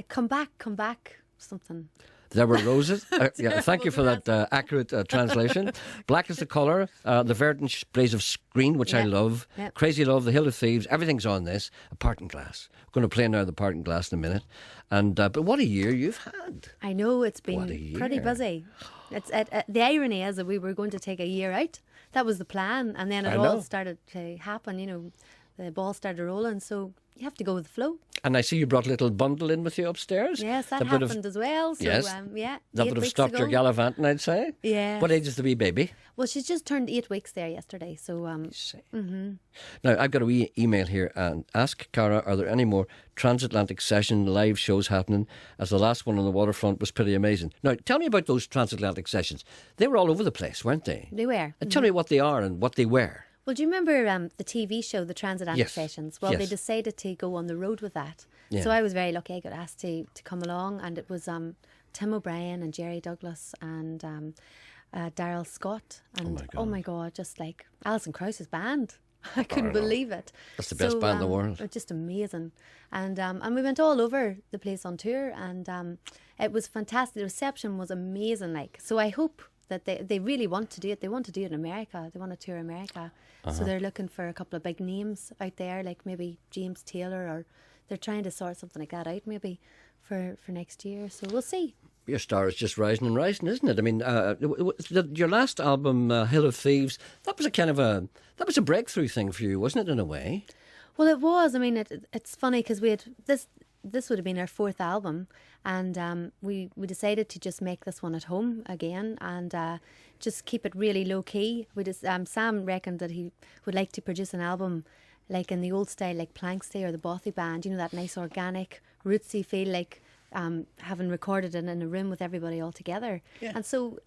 Come back. Something. There were roses. Yeah, thank you for that accurate translation. Black is the colour. The Verdant Blaze of Screen, which I love. Yep. Crazy Love, The Hill of Thieves. Everything's on this. A Parting Glass. We're going to play now the Parting Glass in a minute. And but what a year you've had. I know, it's been What a year. pretty busy. It's the irony is that we were going to take a year out. That was the plan, and then it I all know. started to happen. You know, the ball started rolling. So you have to go with the flow. And I see you brought a little bundle in with you upstairs. Yes, that would have- happened as well. So, yes. yeah. That 8 would have weeks stopped your ago. gallivanting, I'd say. Yes. What age is the wee baby? Well, she's just turned 8 weeks there yesterday. So, Now, I've got a wee email here and ask Cara, are there any more transatlantic session live shows happening, as the last one on the waterfront was pretty amazing. Now, tell me about those transatlantic sessions. They were all over the place, weren't they? they were. And tell me what they are and what they were. Well, do you remember the TV show, the Transatlantic Yes. Sessions? Well, they Yes. decided to go on the road with that. Yeah. So I was very lucky. I got asked to come along, and it was Tim O'Brien and Gerry Douglas and Daryl Scott. And oh my God, just like Alison Krause's band. I couldn't believe it. That's the best band in the world. Just amazing. And we went all over the place on tour, and it was fantastic. The reception was amazing. Like, so I hope that they really want to do it. They want to do it in America. They want to tour America. So they're looking for a couple of big names out there, like maybe James Taylor, or they're trying to sort something like that out maybe for next year. So we'll see. Your star is just rising and rising, isn't it? I mean, your last album, Hill of Thieves, that was a breakthrough thing for you, wasn't it, in a way? Well, it was. I mean, it's funny because we had this would have been our 4th album, and we decided to just make this one at home again and just keep it really low key. We just Sam reckoned that he would like to produce an album like in the old style, like Planksty or the Bothy Band. You know, that nice organic rootsy feel, like having recorded it in a room with everybody all together. Yeah. And so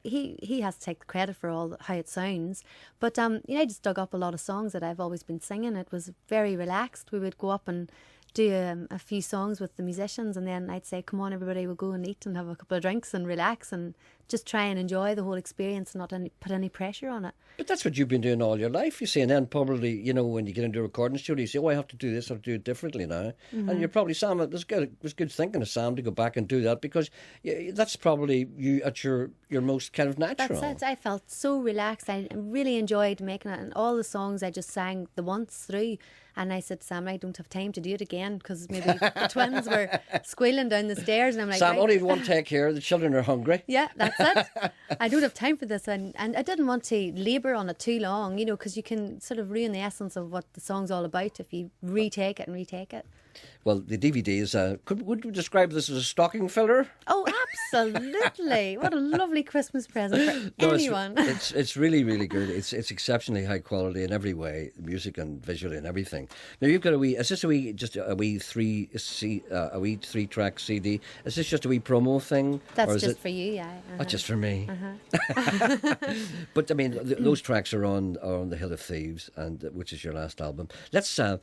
he has to take the credit for all how it sounds. But I just dug up a lot of songs that I've always been singing. It was very relaxed. We would go up and do a few songs with the musicians, and then I'd say, come on everybody, we'll go and eat and have a couple of drinks and relax and just try and enjoy the whole experience and not put any pressure on it. But that's what you've been doing all your life, you see. And then probably, when you get into a recording studio, you say, I have to do this, I have to do it differently now. And you're probably, Sam, it was good thinking of Sam to go back and do that, because that's probably you at your most kind of natural. That's it. I felt so relaxed. I really enjoyed making it, and all the songs I just sang the once through. And I said, Sam, I don't have time to do it again, because maybe the twins were squealing down the stairs, and I'm like, Sam, right. only one take here. The children are hungry. Yeah, that's it. I don't have time for this, and I didn't want to labour on it too long, because you can sort of ruin the essence of what the song's all about if you retake it and retake it. Well, the DVD is, would we describe this as a stocking filler? Oh, absolutely. What a lovely Christmas present for anyone. It's really, really good. It's exceptionally high quality in every way, music and visually and everything. Now, you've got is this a wee 3-track CD? Is this just a wee promo thing? That's just for you, yeah. Oh, just for me. But, I mean, those tracks are on the Hill of Thieves, and which is your last album. Let's, I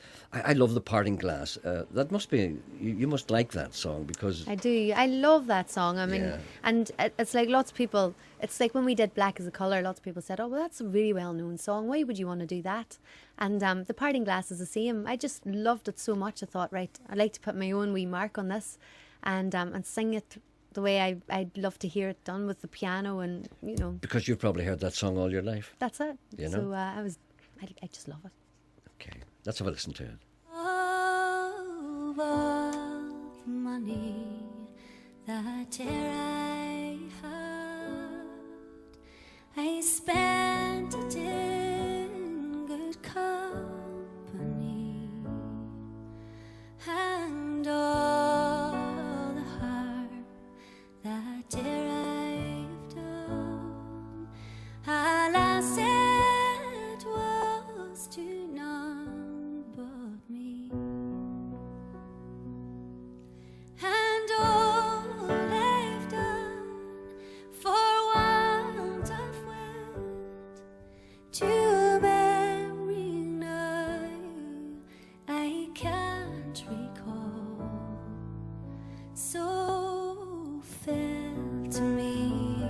love The Parting Glass. That must be, you must like that song, because I do. I love that song. I mean, and it's like lots of people, it's like when we did Black as a Colour, lots of people said, oh, well, that's a really well-known song. Why would you want to do that? And The Parting Glass is the same. I just loved it so much. I thought, right, I'd like to put my own wee mark on this and sing it the way I'd love to hear it done, with the piano and, Because you've probably heard that song all your life. That's it. So I just love it. Okay, let's have a listen to it. Of all the money that I had, I spent it in good company, and all the harm that I've done, alas, it was to none but me. And all I've done for want of wit to bury now, I can't recall. So fell to me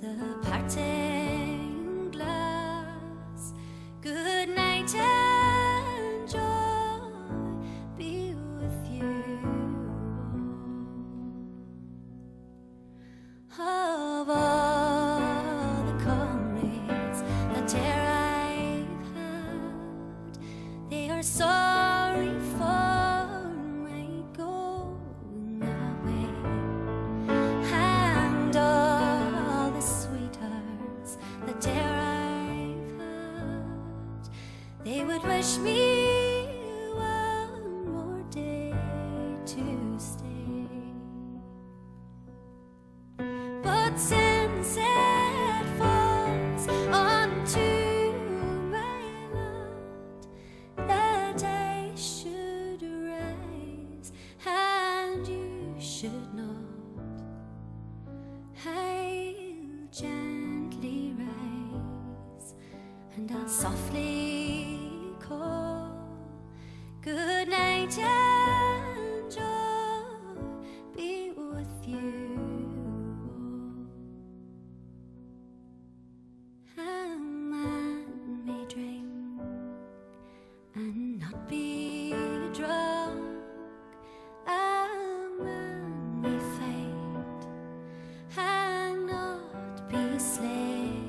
the parting glass. Good night and joy be with you. Of all the comrades that e'er I've had, they are sorry for my going away, and all the sweethearts that e'er I've had, they would wish me one more day to stay. But since it falls onto my lot that I should rise and you should not, I'll gently rise and I'll softly call good night and joy be with you all. A man may drink and not be drunk. A man may fight and not be slain.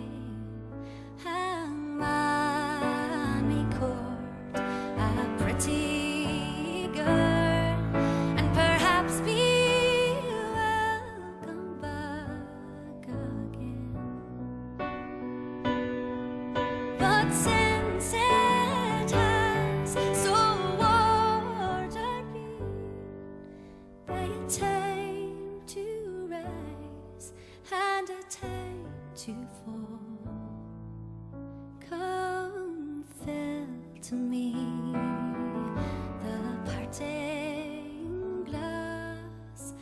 A man may court a pretty girl and perhaps be welcome back again. But since it has so ordered been, by a time to rise and a time to fall, come fill to me the parting glass.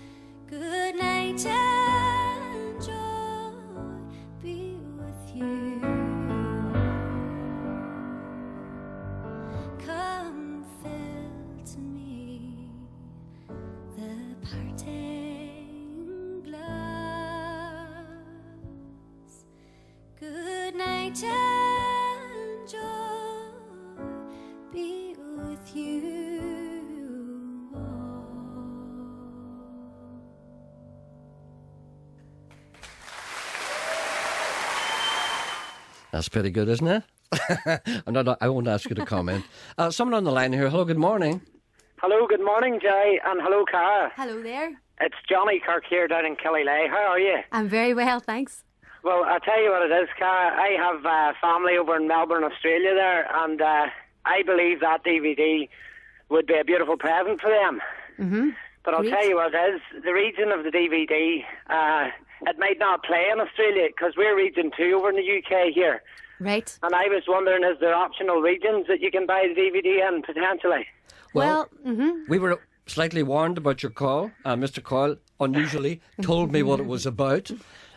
Good night and joy be with you. Come fill to me the parting glass. Good night and joy be with you all. That's pretty good, isn't it? I won't ask you to comment. Someone on the line here. Hello, good morning. Hello, good morning, Jay, and hello, Cara. Hello there. It's Johnny Kirk here down in Killylay. How are you? I'm very well, thanks. Well, I'll tell you what it is, Cara. I have family over in Melbourne, Australia there, and I believe that DVD would be a beautiful present for them. Mm-hmm. But I'll tell you what it is. The region of the DVD, it might not play in Australia because we're region 2 over in the UK here. Right. And I was wondering, is there optional regions that you can buy the DVD in, potentially? Well, we were slightly warned about your call. Mr. Coyle unusually told me what it was about.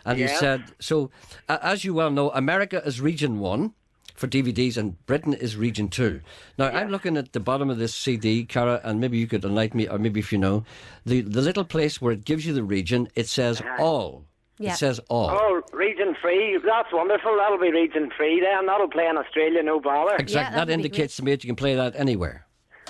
And he said, so as you well know, America is region 1 for DVDs and Britain is region 2. Now, I'm looking at the bottom of this CD, Cara, and maybe you could enlighten me, or maybe if you know, the little place where it gives you the region, it says all. Yeah. It says all. Oh, region 3. That's wonderful. That'll be region 3 then. That'll play in Australia, no bother. Exactly. That indicates to me that you can play that anywhere.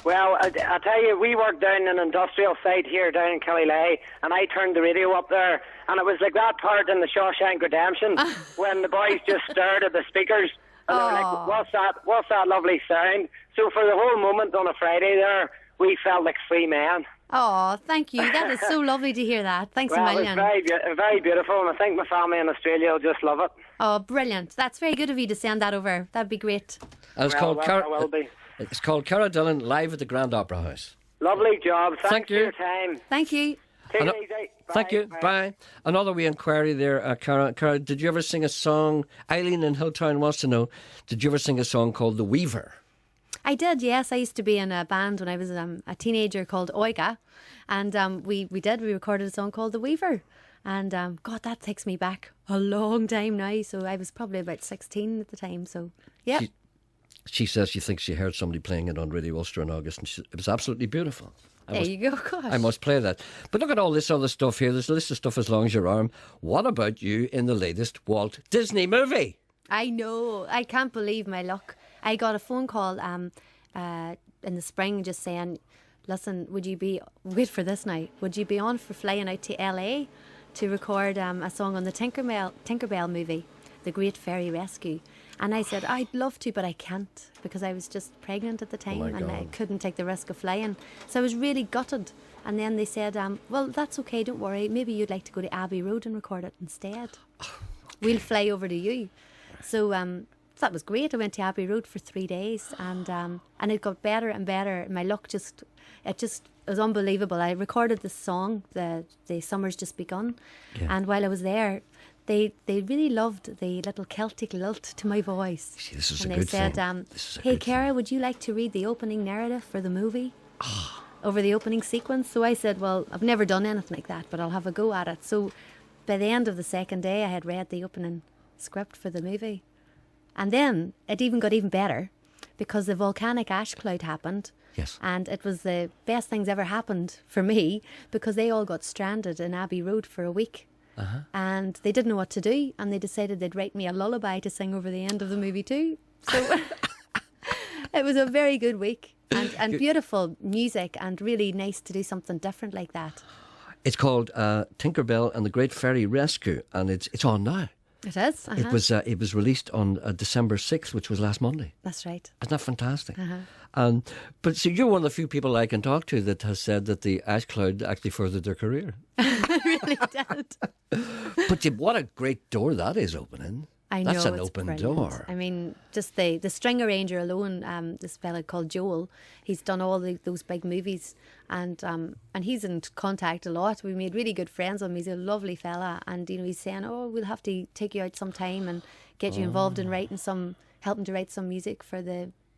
Well, I tell you, we work down in an industrial site here down in Killylay, and I turned the radio up there, and it was like that part in the Shawshank Redemption when the boys just stared at the speakers, and they were like, what's that lovely sound? So for the whole moment on a Friday there, we felt like free men. Oh, thank you. That is so lovely to hear that. Thanks Well, a million. It was very beautiful, and I think my family in Australia will just love it. Oh, brilliant. That's very good of you to send that over. That'd be great. And it's Well, called I will be. It's called Cara Dillon live at the Grand Opera House. Lovely job. Thanks Thank you. for your time. Thank you. Take Ano- it easy. Thank you. Bye. Another wee inquiry there, Cara. Cara, did you ever sing a song? Eileen in Hilltown wants to know, did you ever sing a song called The Weaver? I did, yes. I used to be in a band when I was a teenager called Oiga. And we recorded a song called The Weaver. And God, that takes me back a long time now. So I was probably about 16 at the time. So, yeah. She says she thinks she heard somebody playing it on Radio Ulster in August, and it was absolutely beautiful. There you go, gosh. I must play that. But look at all this other stuff here. There's a list of stuff as long as your arm. What about you in the latest Walt Disney movie? I know. I can't believe my luck. I got a phone call in the spring just saying, listen, wait for this now, would you be on for flying out to LA to record a song on the Tinkerbell movie, The Great Fairy Rescue? And I said, I'd love to, but I can't because I was just pregnant at the time and I couldn't take the risk of flying. So I was really gutted. And then they said, well, that's okay, don't worry. Maybe you'd like to go to Abbey Road and record it instead. We'll fly over to you. So that was great. I went to Abbey Road for 3 days, and it got better and better. My luck it was unbelievable. I recorded this song, the Summer's Just Begun, and while I was there, they really loved the little Celtic lilt to my voice. See, this is and a they good said, thing. "Hey, Cara, would you like to read the opening narrative for the movie?" Over the opening sequence. So I said, well, I've never done anything like that, but I'll have a go at it. So by the end of the second day, I had read the opening script for the movie. And then it got even better because the volcanic ash cloud happened. Yes. And it was the best things ever happened for me because they all got stranded in Abbey Road for a week. And they didn't know what to do, and they decided they'd write me a lullaby to sing over the end of the movie too. So it was a very good week. And beautiful music, and really nice to do something different like that. It's called Tinkerbell and the Great Fairy Rescue, and it's on now. It is. It was released on December 6th, which was last Monday. That's right. Isn't that fantastic? But so you're one of the few people I can talk to that has said that the ash cloud actually furthered their career. It really did. But what a great door that is opening. I know, that's an it's open brilliant. door. I mean, just the string arranger alone, this fella called Joel, he's done all those big movies, and he's in contact a lot. We made really good friends with him. He's a lovely fella, and he's saying, "Oh, we'll have to take you out sometime and get you involved in helping to write some music for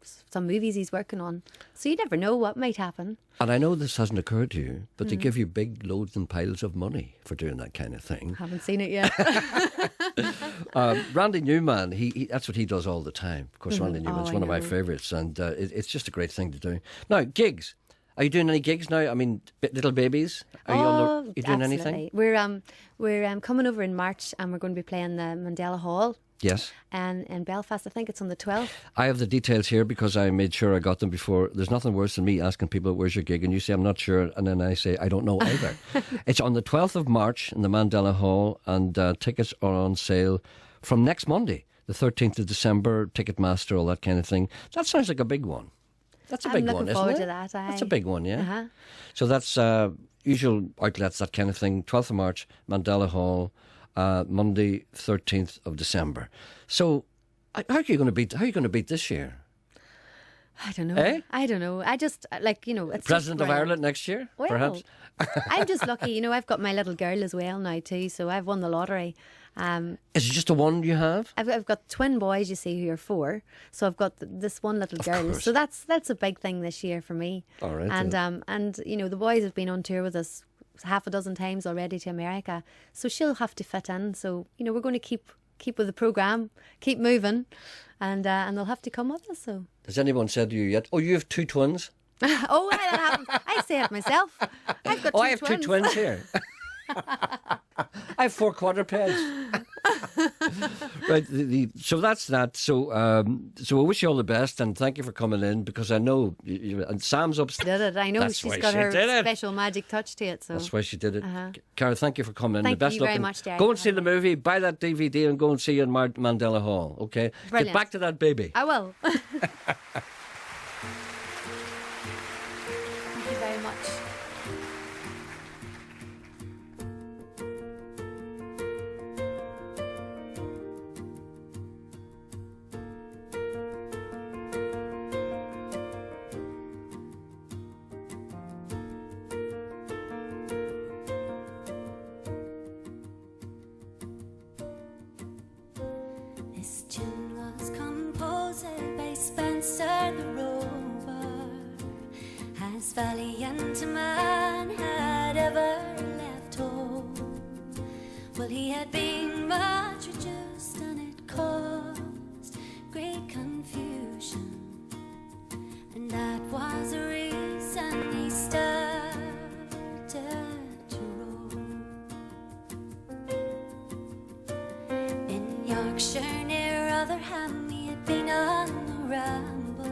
some movies he's working on." So you never know what might happen. And I know this hasn't occurred to you, but they give you big loads and piles of money for doing that kind of thing. Haven't seen it yet. Randy Newman, he that's what he does all the time. Of course, Randy Newman's I one of my know. favourites, and it's just a great thing to do. Now, gigs. Are you doing any gigs now? I mean, little babies. Are you doing anything? We're coming over in March, and we're going to be playing the Mandela Hall. Yes. And in Belfast, I think it's on the 12th. I have the details here because I made sure I got them before. There's nothing worse than me asking people, "Where's your gig?" And you say, "I'm not sure." And then I say, "I don't know either." It's on the 12th of March in the Mandela Hall, and tickets are on sale from next Monday, the 13th of December, Ticketmaster, all that kind of thing. That sounds like a big one. That's a big one, isn't it? I'm looking forward to that. That's a big one, yeah. Uh-huh. So that's usual outlets, that kind of thing. 12th of March, Mandela Hall, Monday, 13th of December. So how are you going to beat this year? I don't know. Eh? I don't know. I just, it's President of just Ireland next year, well, perhaps? I'm just lucky. I've got my little girl as well now too, so I've won the lottery. Is it just the one you have? I've got twin boys, you see, who are 4. So I've got this one little girl. course. So that's a big thing this year for me. All right. And the boys have been on tour with us half a dozen times already to America. So she'll have to fit in. So we're going to keep with the programme, keep moving, and they'll have to come with us. So Has anyone said to you yet, "Oh, you have 2 twins"? oh, that happened. I say it myself. I've got 2 I have twins. 2 twins here. I have 4 quadrupeds. Right, so that's that. So I wish you all the best, and thank you for coming in, because I know and Sam's upstairs. Did it? I know That's why she's got she her did it. special magic touch to it. So That's why she did it. Uh-huh. Cara, thank you for coming in. Thank the best you luck very and much, Gerry. Go and see the movie, buy that DVD, and go and see you in Mandela Hall. Okay, Brilliant. Get back to that baby. I will. Thank you very much. This tune was composed by Spencer the Rover, as valiant a man had ever left home. Well, he had been much reduced, and it caused great confusion, and that was the reason he started to roam. In Yorkshire near Rotherham, he had been on the ramble,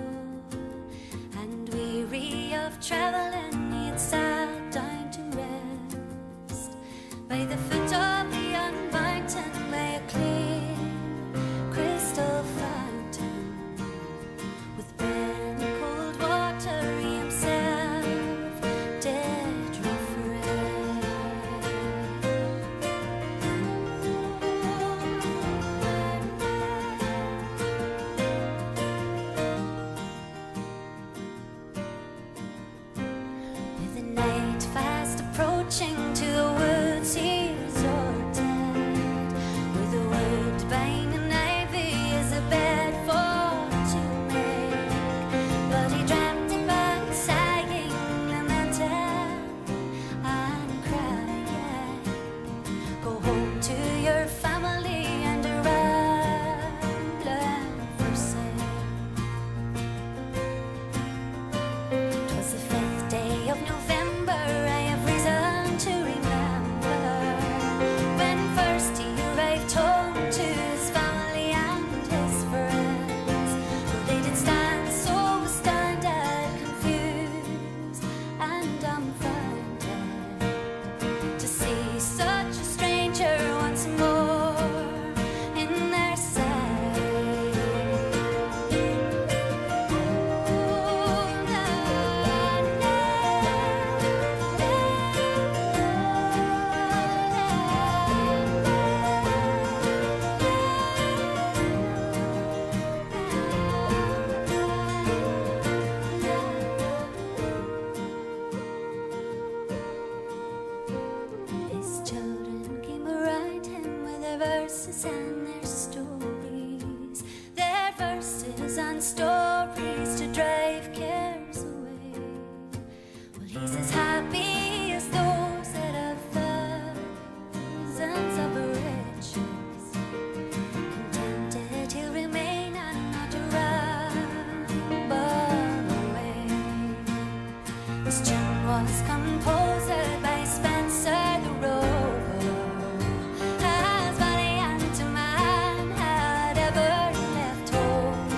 and weary of travelling, he had sat down to rest by the foot of the young mountain, by a clear crystal fountain, with bread and cold water, he himself did refresh. voices and their stories, their verses and stories to drive cares away. Well, he's as happy as those that have thousands of riches. Contented he'll remain and not rumble away. This tune was composed by Spencer the Rover, as valiant a man had ever left home.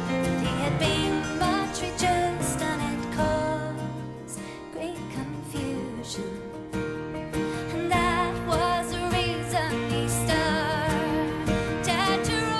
But he had been much reduced and it caused great confusion, and that was the reason he started to roam.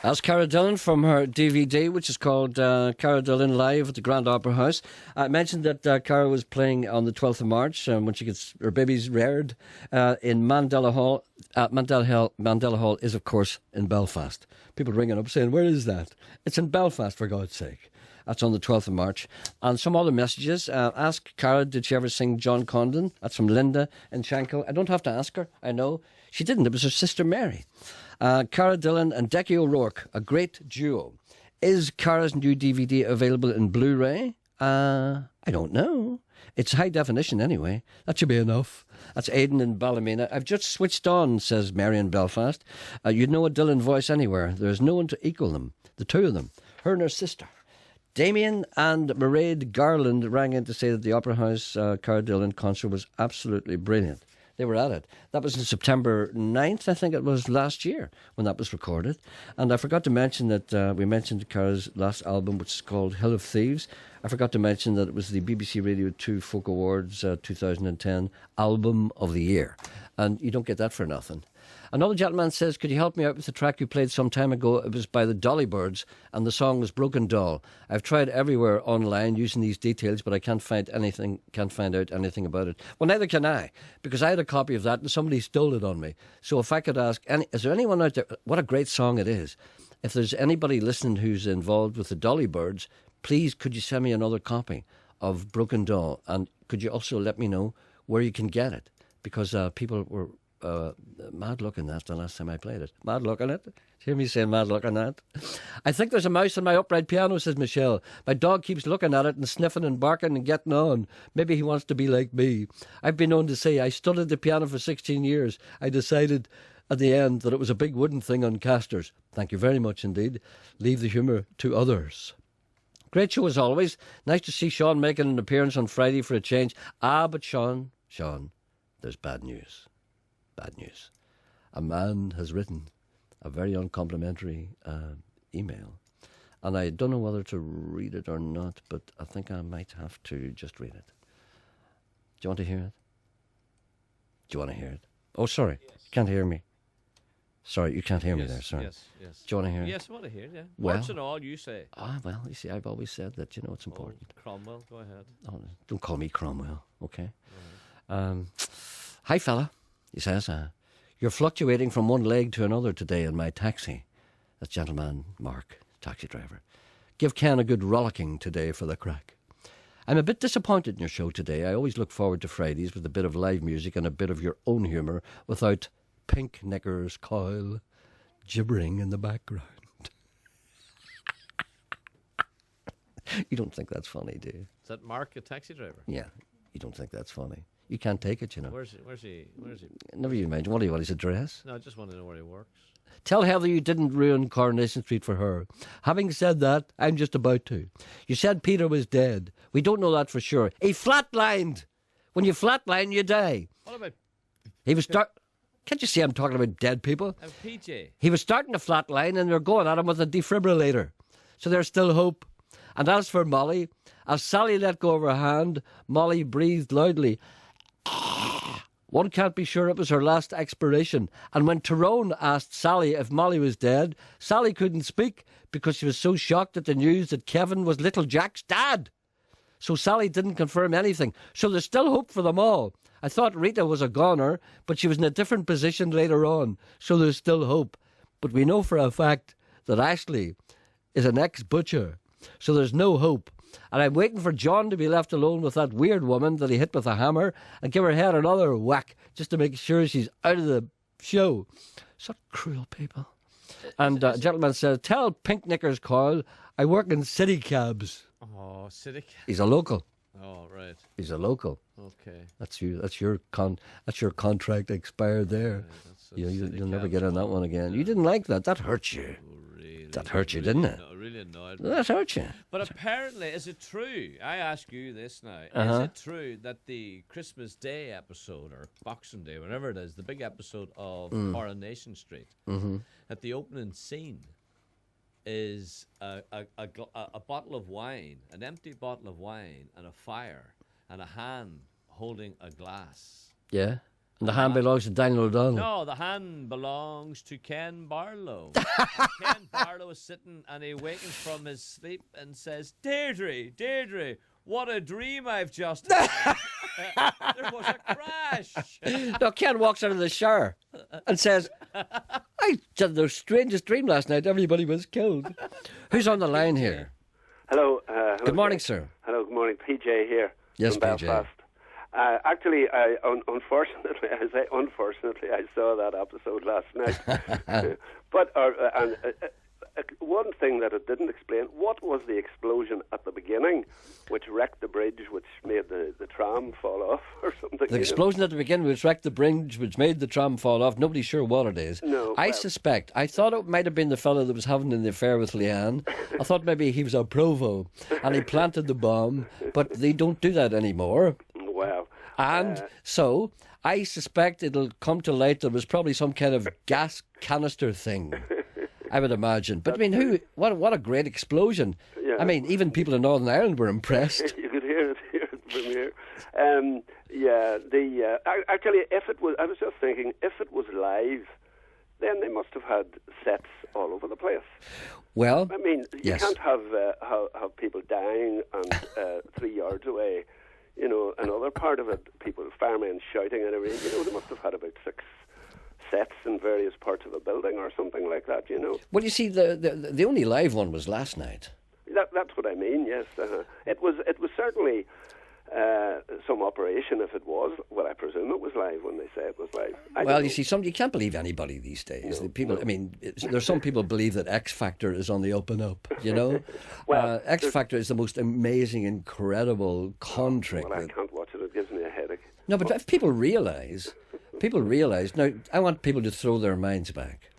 That's Cara Dillon from her DVD, which is called Cara Dillon Live at the Grand Opera House. I mentioned that Cara was playing on the 12th of March when she gets her babies reared in Mandela Hall. Mandela Hall is, of course, in Belfast. People ringing up saying, where is that? It's in Belfast, for God's sake. That's on the 12th of March. And some other messages. Ask Cara, did she ever sing John Condon? That's from Linda in Shankill. I don't have to ask her. I know. She didn't. It was her sister Mary. Cara Dillon and Decky O'Rourke, a great duo. Is Cara's new DVD available in Blu-ray? I don't know. It's high definition anyway. That should be enough. That's Aidan in Ballymena. I've just switched on, says Mary in Belfast. You'd know a Dillon voice anywhere. There's no one to equal them. The two of them. Her and her sister. Damien and Mairead Garland rang in to say that the Opera House Cara Dillon concert was absolutely brilliant. They were at it. That was on September 9th, I think it was last year when that was recorded. And I forgot to mention that we mentioned Cara's last album, which is called Hill of Thieves. I forgot to mention that it was the BBC Radio 2 Folk Awards 2010 Album of the Year. And you don't get that for nothing. Another gentleman says, could you help me out with the track you played some time ago? It was by the Dolly Birds and the song was Broken Doll. I've tried everywhere online using these details, but I can't find out anything about it. Well, neither can I, because I had a copy of that and somebody stole it on me. So if I could ask, is there anyone out there, what a great song it is. If there's anybody listening who's involved with the Dolly Birds, please could you send me another copy of Broken Doll? And could you also let me know where you can get it? Because people were mad looking that the last time I played it. Mad looking it? Hear me saying mad looking that? I think there's a mouse on my upright piano, says Michelle. My dog keeps looking at it and sniffing and barking and getting on. Maybe he wants to be like me. I've been known to say I studied the piano for 16 years. I decided at the end that it was a big wooden thing on casters. Thank you very much indeed. Leave the humour to others. Great show as always. Nice to see Sean making an appearance on Friday for a change. But Sean, there's bad news. Bad news. A man has written a very uncomplimentary email. And I don't know whether to read it or not, but I think I might have to just read it. Do you want to hear it? Do you want to hear it? Oh, sorry. Yes. You can't hear me. Sorry, you can't hear me there. Sorry. Yes. Do you want to hear it? Yes, I want to hear it, yeah. Well, words and all, you say. Well, you see, I've always said that, it's important. Cromwell, go ahead. Oh, don't call me Cromwell, okay? Right. Hi, fella, he says. You're fluctuating from one leg to another today in my taxi. That's gentleman Mark, taxi driver. Give Ken a good rollicking today for the crack. I'm a bit disappointed in your show today. I always look forward to Fridays with a bit of live music and a bit of your own humour without pink knickers coil gibbering in the background. You don't think that's funny, do you? Is that Mark, a taxi driver? Yeah, you don't think that's funny. You can't take it, Where's he? Never you mind. What do you want his address? No, I just want to know where he works. Tell Heather you didn't ruin Coronation Street for her. Having said that, I'm just about to. You said Peter was dead. We don't know that for sure. He flatlined. When you flatline, you die. What about... He was Can't you see I'm talking about dead people? PJ. He was starting to flatline and they're going at him with a defibrillator. So there's still hope. And as for Molly, as Sally let go of her hand, Molly breathed loudly. One can't be sure it was her last expiration. And when Tyrone asked Sally if Molly was dead, Sally couldn't speak because she was so shocked at the news that Kevin was little Jack's dad. So Sally didn't confirm anything. So there's still hope for them all. I thought Rita was a goner, but she was in a different position later on. So there's still hope. But we know for a fact that Ashley is an ex-butcher. So there's no hope. And I'm waiting for John to be left alone with that weird woman that he hit with a hammer and give her head another whack just to make sure she's out of the show. Such cruel people. And a gentleman said, tell Pink Knickers Coyle I work in city cabs. Oh, city cabs. He's a local. Oh, right. He's a local. Okay. That's you. That's your contract expired there. You'll never get on that one again. You didn't like that. That hurt you. That hurt you, didn't it? No, really annoyed me. That hurt you. But apparently, is it true? I ask you this now. Uh-huh. Is it true that the Christmas Day episode, or Boxing Day, whatever it is, the big episode of Coronation Street, that the opening scene is a bottle of wine, an empty bottle of wine, and a fire, and a hand holding a glass? Yeah. And the hand belongs to Daniel O'Donnell. No, the hand belongs to Ken Barlow. Ken Barlow is sitting and he wakens from his sleep and says, Deirdre, what a dream I've just had. There was a crash. No, Ken walks out of the shower and says, I had the strangest dream last night. Everybody was killed. Who's on the line here? Hello. Good morning, sir. Hello, good morning. PJ here Yes, from PJ. Belfast. Actually, unfortunately, I saw that episode last night. But one thing that it didn't explain, what was the explosion at the beginning, which wrecked the bridge, which made the tram fall off, or something? The explosion at the beginning which wrecked the bridge, which made the tram fall off. Nobody's sure what it is. No, I suspect. I thought it might have been the fellow that was having an affair with Leanne. I thought maybe he was a provo and he planted the bomb, but they don't do that anymore. Wow. And so I suspect it'll come to light there was probably some kind of gas canister thing. I would imagine. But I mean, what a great explosion. Yeah. I mean, even people in Northern Ireland were impressed. You could hear it from here. Actually, if it was, I was just thinking, if it was live, then they must have had sets all over the place. Well, I mean, you yes. can't have people dying and 3 yards away. You know, another part of it, firemen shouting and everything. You know, they must have had about 6 sets in various parts of a building or something like that. You know. Well, you see, the only live one was last night. That's what I mean. Yes, it was certainly some operation. If it was, well, I presume it was live when they say it was live. Well, you see, you can't believe anybody these days. I mean, there's some people believe that X Factor is on the up and up. You know, Well, X Factor is the most amazing, incredible con trick. Well, I can't watch it. It gives me a headache. No, but if people realise. Now, I want people to throw their minds back.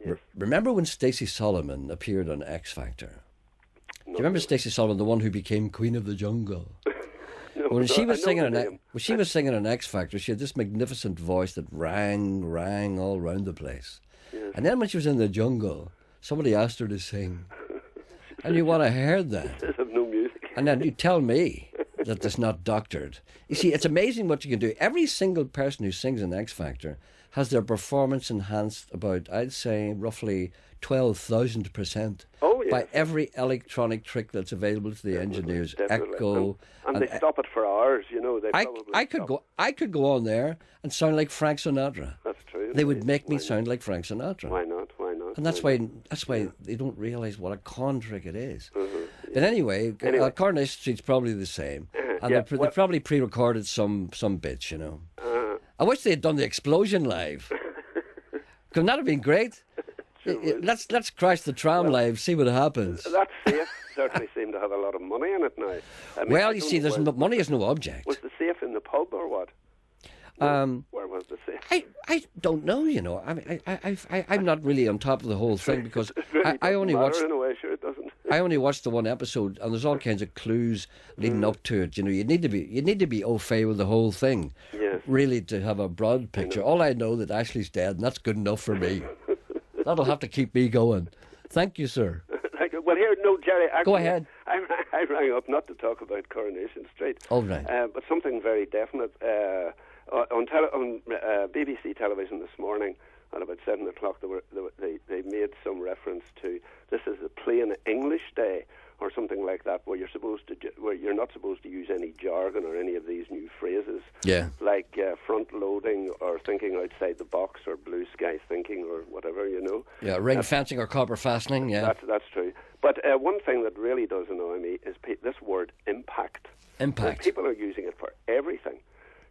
Yes. Remember when Stacey Solomon appeared on X Factor? Do you remember Stacey Solomon, the one who became Queen of the Jungle? When she was singing on X Factor, she had this magnificent voice that rang all round the place. Yes. And then when she was in the jungle, somebody asked her to sing, and you want to hear that. Have no music. And then you tell me that it's not doctored. You see, it's amazing what you can do. Every single person who sings in X Factor has their performance enhanced about, I'd say, roughly 12,000%. Oh, yes. By every electronic trick that's available to the engineers. Definitely. Echo. And they stop it for hours, you know. I could go on there and sound like Frank Sinatra. That's true. They would make me sound like Frank Sinatra. Why not? And that's why they don't realise what a con trick it is. Mm-hmm. But anyway, Coronation Street's probably the same. And they probably pre-recorded some bits, you know. I wish they had done the explosion live. Couldn't that have been great? Let's crash the tram live, see what happens. That safe certainly seemed to have a lot of money in it now. I mean, well, you see, money is no object. Was the safe in the pub or what? Where was the safe? I don't know, you know. I mean, I'm not really on top of the whole thing because I only watched. In a way, sure it doesn't. I only watched the one episode, and there's all kinds of clues leading up to it. You know, you need to be au fait with the whole thing, yes. Really, to have a broad picture. All I know that Ashley's dead, and that's good enough for me. That'll have to keep me going. Thank you, sir. Well, here, no, Gerry. Actually, go ahead. I rang up not to talk about Coronation Street. All right. But something very definite. on BBC television this morning at about 7 o'clock, they made some reference to this is a plain English day or something like that, where you're not supposed to use any jargon or any of these new phrases, like front loading or thinking outside the box or blue sky thinking or whatever, you know. Yeah, ring fencing or copper fastening. Yeah, that's true. But one thing that really does annoy me is this word impact. Impact. People are using it for everything.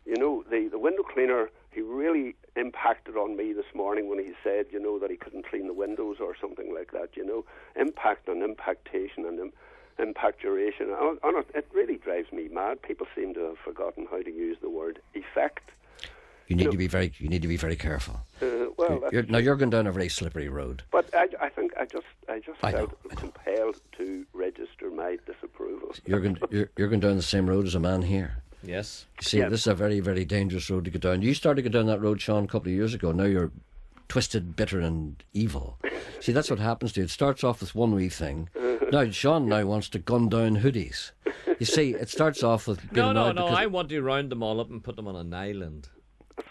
You know, the window cleaner, he really impacted on me this morning when he said, you know, that he couldn't clean the windows or something like that, you know. Impact and impactation and impacturation. It really drives me mad. People seem to have forgotten how to use the word effect. You need to be very careful. You're going down a very slippery road. But I think I just felt compelled to register my disapproval. You're going down the same road as a man here. Yes. You see, this is a very, very dangerous road to go down. You started to go down that road, Sean, a couple of years ago. Now you're twisted, bitter and evil. See, that's what happens to you. It starts off with one wee thing. Now, Sean now wants to gun down hoodies. You see, it starts off with... No, I want to round them all up and put them on an island.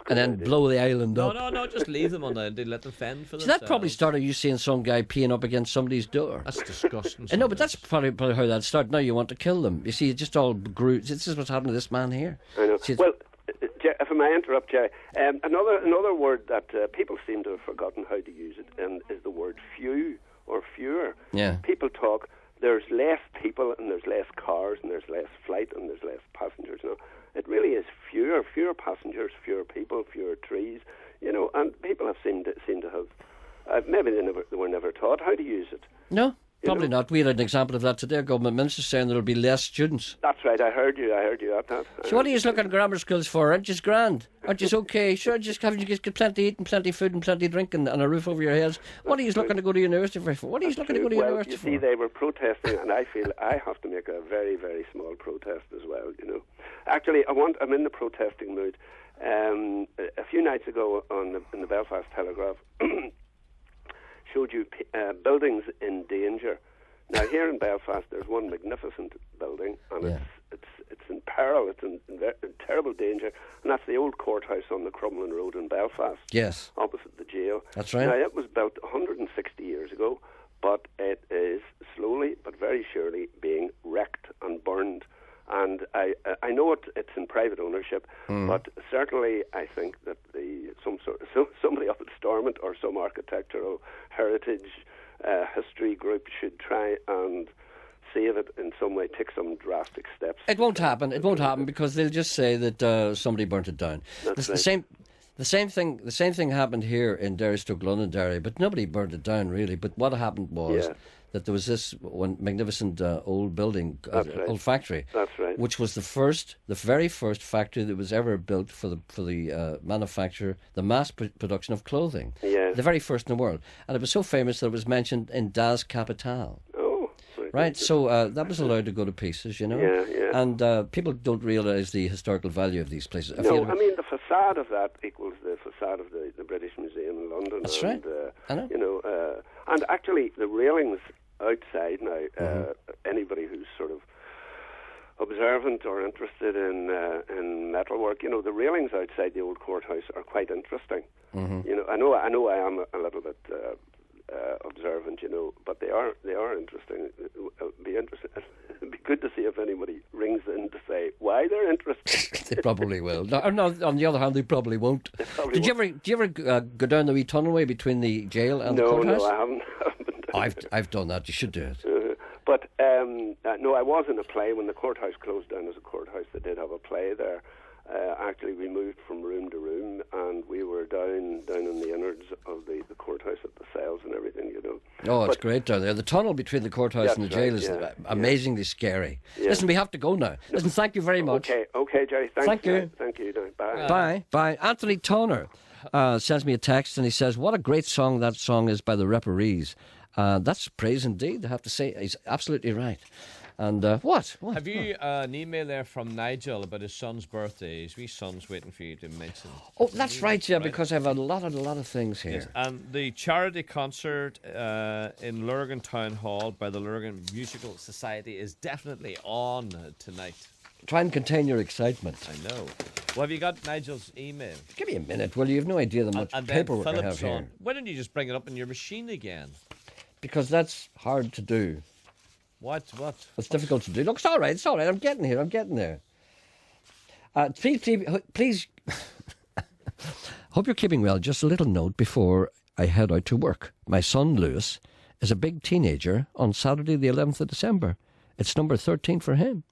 And then blow the island up. No, just leave them on there and let them fend for So themselves. that probably started you seeing some guy peeing up against somebody's door. That's disgusting. No, but that's probably how that started. Now you want to kill them. You see, it just all grew. This is what's happened to this man here. I know. See, well, if I may interrupt, Gerry, another word that people seem to have forgotten how to use it is the word few or fewer. Yeah. People talk, there's less people and there's less cars and there's less flight and there's less passengers. No, it really is fewer passengers, fewer people, fewer trees, you know, and people have seemed to have, maybe they were never taught how to use it. No, probably not. We had an example of that today. A government minister saying there'll be less students. That's right, I heard you at that. So what are you looking at grammar schools for? Aren't you grand? Aren't you okay? Sure, just have you get plenty to eat and plenty of food and plenty of drink and a roof over your heads. What are you looking to go to university for? What are you looking to go to university for? You see, they were protesting, and I feel I have to make a very, very small protest as well, you know. Actually, I'm in the protesting mood. A few nights ago in the Belfast Telegraph showed you buildings in danger. Now here in Belfast, there's one magnificent building, and it's in peril. It's in terrible danger, and that's the old courthouse on the Crumlin Road in Belfast. Yes, opposite the jail. That's right. Now it was built 160 years ago, but it is slowly but very surely being wrecked and burned. And I know it's in private ownership, but certainly I think that somebody up at Stormont or some architectural heritage history group should try and save it in some way, take some drastic steps. It won't happen. It won't happen because they'll just say that somebody burnt it down. That's right. The same thing happened here in Derrystoke, Londonderry, but nobody burnt it down really. But what happened was that there was this one magnificent old building, old factory. That's right. Which was the very first factory that was ever built for the manufacture, the mass production of clothing. Yes. The very first in the world, and it was so famous that it was mentioned in Das Kapital. Oh. Right, so that was allowed to go to pieces, you know. Yeah. And people don't realise the historical value of these places. I mean the facade of that equals the facade of the British Museum in London. That's right. I know. You know, and actually the railings outside now. Anybody who's sort of observant or interested in metalwork, you know, the railings outside the old courthouse are quite interesting. You know, I know I am a little bit observant, you know, but they are interesting. It'd be good to see if anybody rings in to say why they're interested. They probably will. No, on the other hand, they probably won't. Did you ever go down the wee tunnelway between the jail and the courthouse? No, I haven't. I've done that. You should do it. But no, I was in a play when the courthouse closed down as a courthouse. They did have a play there. Actually, we moved from room to room, and we were down in the innards of the courthouse at the cells and everything, you know. Oh, it's great down there. The tunnel between the courthouse and the jail is amazingly scary. Yeah. Listen, we have to go now. Listen, thank you very much. Okay, Gerry. Thank you. Thank you. Bye. Bye. Anthony Toner sends me a text, and he says, "What a great song that song is by the Reparees." That's praise indeed, I have to say. He's absolutely right. And what? Have you an email there from Nigel about his son's birthday? His wee son's waiting for you to mention. Oh, that's right, because I have a lot of things here. Yes, and the charity concert in Lurgan Town Hall by the Lurgan Musical Society is definitely on tonight. Try and contain your excitement. I know. Well, have you got Nigel's email? Give me a minute. Well, you have no idea the much And then paperwork I have Philip's here. on. Why don't you just bring it up on your machine again? Because that's hard to do. What? It's difficult to do. Look, it's all right. I'm getting here. I'm getting there. Please. Hope you're keeping well. Just a little note before I head out to work. My son, Lewis, is a big teenager on Saturday the 11th of December. It's number 13 for him.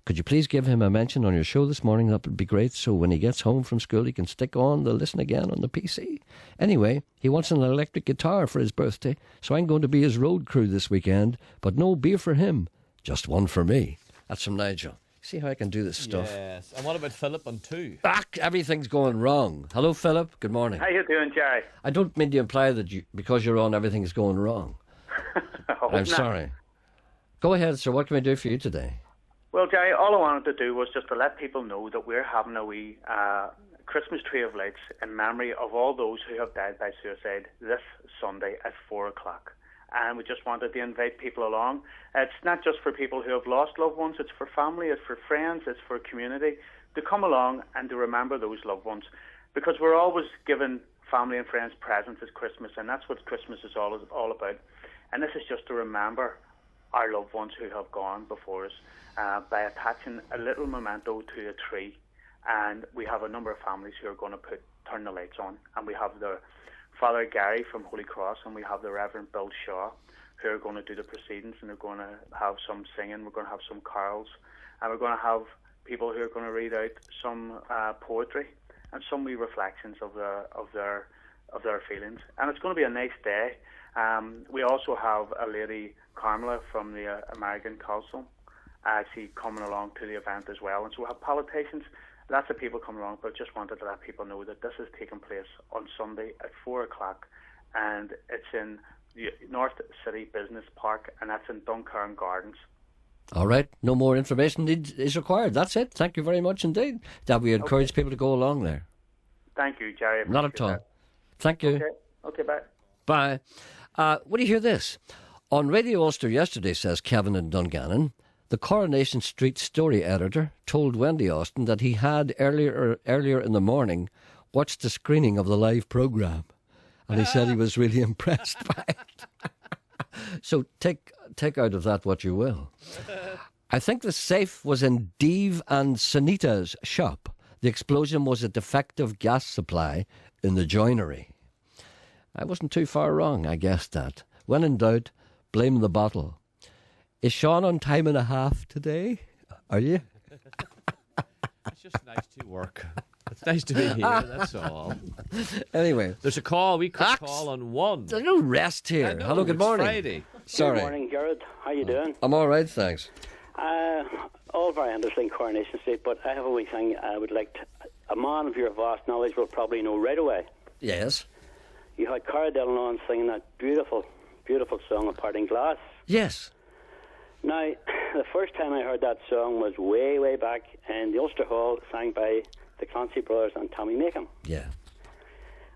Could you please give him a mention on your show this morning? That would be great. So when he gets home from school, he can stick on the Listen Again on the PC. Anyway, he wants an electric guitar for his birthday, so I'm going to be his road crew this weekend. But no beer for him, just one for me. That's from Nigel. See how I can do this stuff? Yes. And what about Philip on 2? Everything's going wrong. Hello, Philip. Good morning. How you doing, Gerry? I don't mean to imply that because you're on, everything's going wrong. I'm sorry. Go ahead, sir. What can we do for you today? Well, Gerry, all I wanted to do was just to let people know that we're having a wee Christmas tree of lights in memory of all those who have died by suicide this Sunday at 4 o'clock. And we just wanted to invite people along. It's not just for people who have lost loved ones, it's for family, it's for friends, it's for community to come along and to remember those loved ones. Because we're always giving family and friends presents at Christmas, and that's what Christmas is all about. And this is just to remember our loved ones who have gone before us by attaching a little memento to a tree. And we have a number of families who are going to turn the lights on. And we have the Father Gerry from Holy Cross, and we have the Reverend Bill Shaw, who are going to do the proceedings, and they're going to have some singing, we're going to have some carols, and we're going to have people who are going to read out some poetry and some wee reflections of their feelings. And it's going to be a nice day. We also have a lady, Carmela, from the American Council, actually coming along to the event as well. And so we have politicians, lots of people coming along, but just wanted to let people know that this is taking place on Sunday at 4 o'clock, and it's in the North City Business Park, and that's in Duncarn Gardens. All right. No more information is required. That's it. Thank you very much indeed. That we encourage people to go along there. Thank you, Gerry. Not at all. Thank you. Okay, bye. Bye. What do you hear this? On Radio Ulster yesterday, says Kevin in Dungannon, the Coronation Street story editor told Wendy Austin that he had earlier in the morning watched the screening of the live programme, and he said he was really impressed by it. So take out of that what you will. I think the safe was in Dave and Sunita's shop. The explosion was a defective gas supply in the joinery. I wasn't too far wrong, I guessed that. When in doubt, blame the bottle. Is Sean on time and a half today? Are you? It's just nice to work. It's nice to be here, that's all. Anyway. There's a call. We could call on 1. There's no rest here. Know, Hello, good morning. Friday. Sorry. Good morning, Gerard. How you doing? I'm all right, thanks. All very interesting, Coronation Street, but I have a wee thing I would like to... A man of your vast knowledge will probably know right away. Yes. You had Cara Delenon singing that beautiful, beautiful song of Parting Glass. Yes. Now, the first time I heard that song was way, way back in the Ulster Hall, sang by the Clancy Brothers and Tommy Macon. Yeah.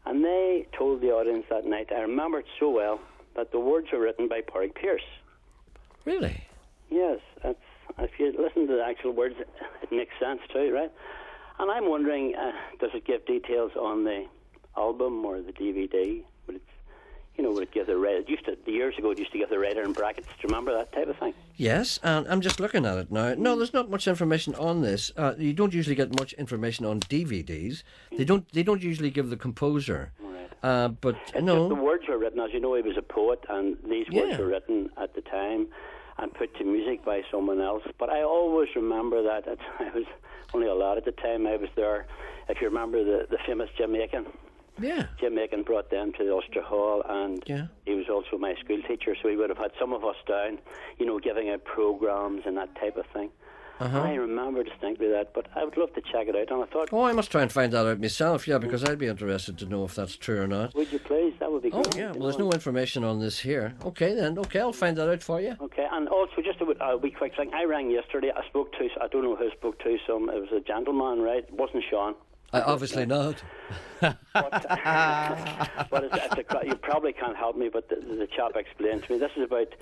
And they told the audience that night, I remember it so well, that the words were written by Pádraig Pearse. Really? Yes. If you listen to the actual words, it makes sense too, right? And I'm wondering, does it give details on the album or the DVD? Would it give the writer? Years ago, it used to give the writer in brackets. Do you remember that type of thing? Yes, and I'm just looking at it now. No, there's not much information on this. You don't usually get much information on DVDs. They don't usually give the composer. Right. But it's no, just the words were written. As you know, he was a poet, and these words were written at the time and put to music by someone else. But I always remember that I was only a lad at the time. I was there. If you remember the famous Jim Macon. Yeah. Jim Macon brought them to the Ulster Hall, and he was also my school teacher, so he would have had some of us down, giving out programmes and that type of thing. I remember distinctly that, but I would love to check it out, and I thought... Oh, I must try and find that out myself, because I'd be interested to know if that's true or not. Would you please? That would be great. Oh, yeah, well, there's no information on this here. Okay, then, I'll find that out for you. Okay, and also, just a wee quick thing, I rang yesterday, I don't know who I spoke to, it was a gentleman, right? It wasn't Sean. Obviously not. But you probably can't help me, but the chap explained to me, this is about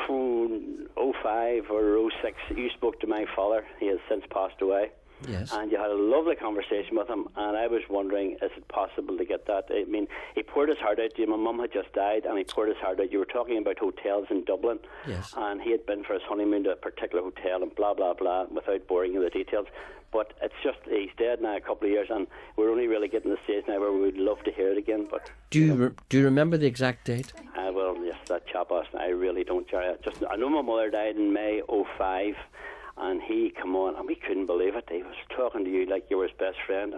05 or 06. You spoke to my father. He has since passed away. Yes. And you had a lovely conversation with him, and I was wondering, is it possible to get that? I mean, he poured his heart out to you. My mum had just died, and he poured his heart out. You were talking about hotels in Dublin, yes, and he had been for his honeymoon to a particular hotel, and blah, blah, blah, without boring you with the details. But it's just, he's dead now a couple of years, and we're only really getting to the stage now where we would love to hear it again. But do you remember the exact date? Well, yes, that chap asked, I really don't, Gerry. I know my mother died in May '05, and he come on, and we couldn't believe it. He was talking to you like you were his best friend,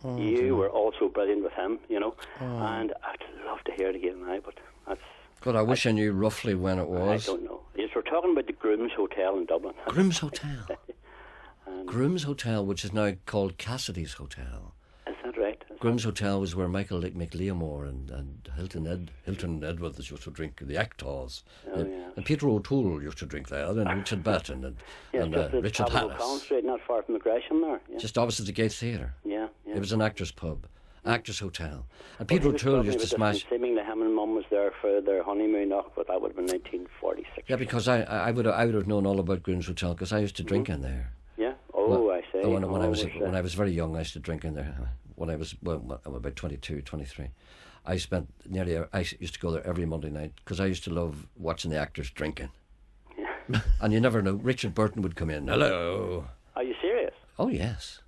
and you were also brilliant with him, you know. And I'd love to hear it again now, but that's... God, I wish I knew roughly when it was. I don't know. Yes, we're talking about the Grooms Hotel in Dublin. Grooms Hotel. Grooms Hotel, which is now called Cassidy's Hotel. Is that right? Grooms Hotel was where Michael McLeamore and Hilton Edwards used to drink the Actors. And Peter O'Toole used to drink there, and Richard Batten and Richard Harris. Collins Street, not far from the Gresham there. Yeah. Just opposite the Gates Theatre. Yeah. It was an actor's pub, actor's hotel. And Peter O'Toole used to smash... Seemingly him and Mum was there for their honeymoon, but that would have been 1946. Yeah, because I would have known all about Grooms Hotel, because I used to drink in there. Yeah. Oh, I see. When I was very young, I used to drink in there. When I was about 22, 23, I used to go there every Monday night because I used to love watching the actors drinking. Yeah. And you never know. Richard Burton would come in. Hello. Are you serious? Oh yes.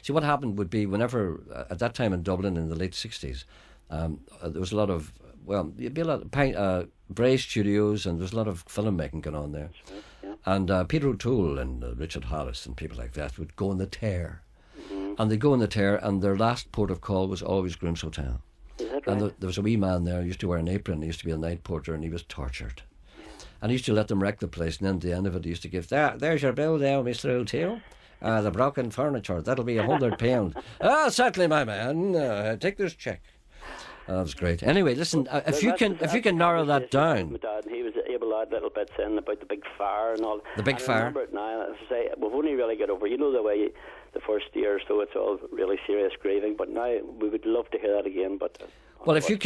See, what happened would be whenever at that time in Dublin in the late '60s, there was a lot of there'd be a lot of Bray Studios, and there was a lot of film making going on there. Right, yeah. And Peter O'Toole and Richard Harris and people like that would go on the tear. And they'd go on the tear, and their last port of call was always Grooms Hotel. Is that right? And there was a wee man there who used to wear an apron. He used to be a night porter, and he was tortured. And he used to let them wreck the place, and then at the end of it, he used to give, there's your bill now, Mr. O'Toole. The broken furniture, that'll be £100. Certainly, my man. Take this check. That was great. Anyway, listen, if you can narrow that down. My dad, he was able to add little bits in about the big fire and all. The big fire. I remember it now. As I say, we've only really got over. You know the way the first year or so, it's all really serious grieving. But now we would love to hear that again. But well, if you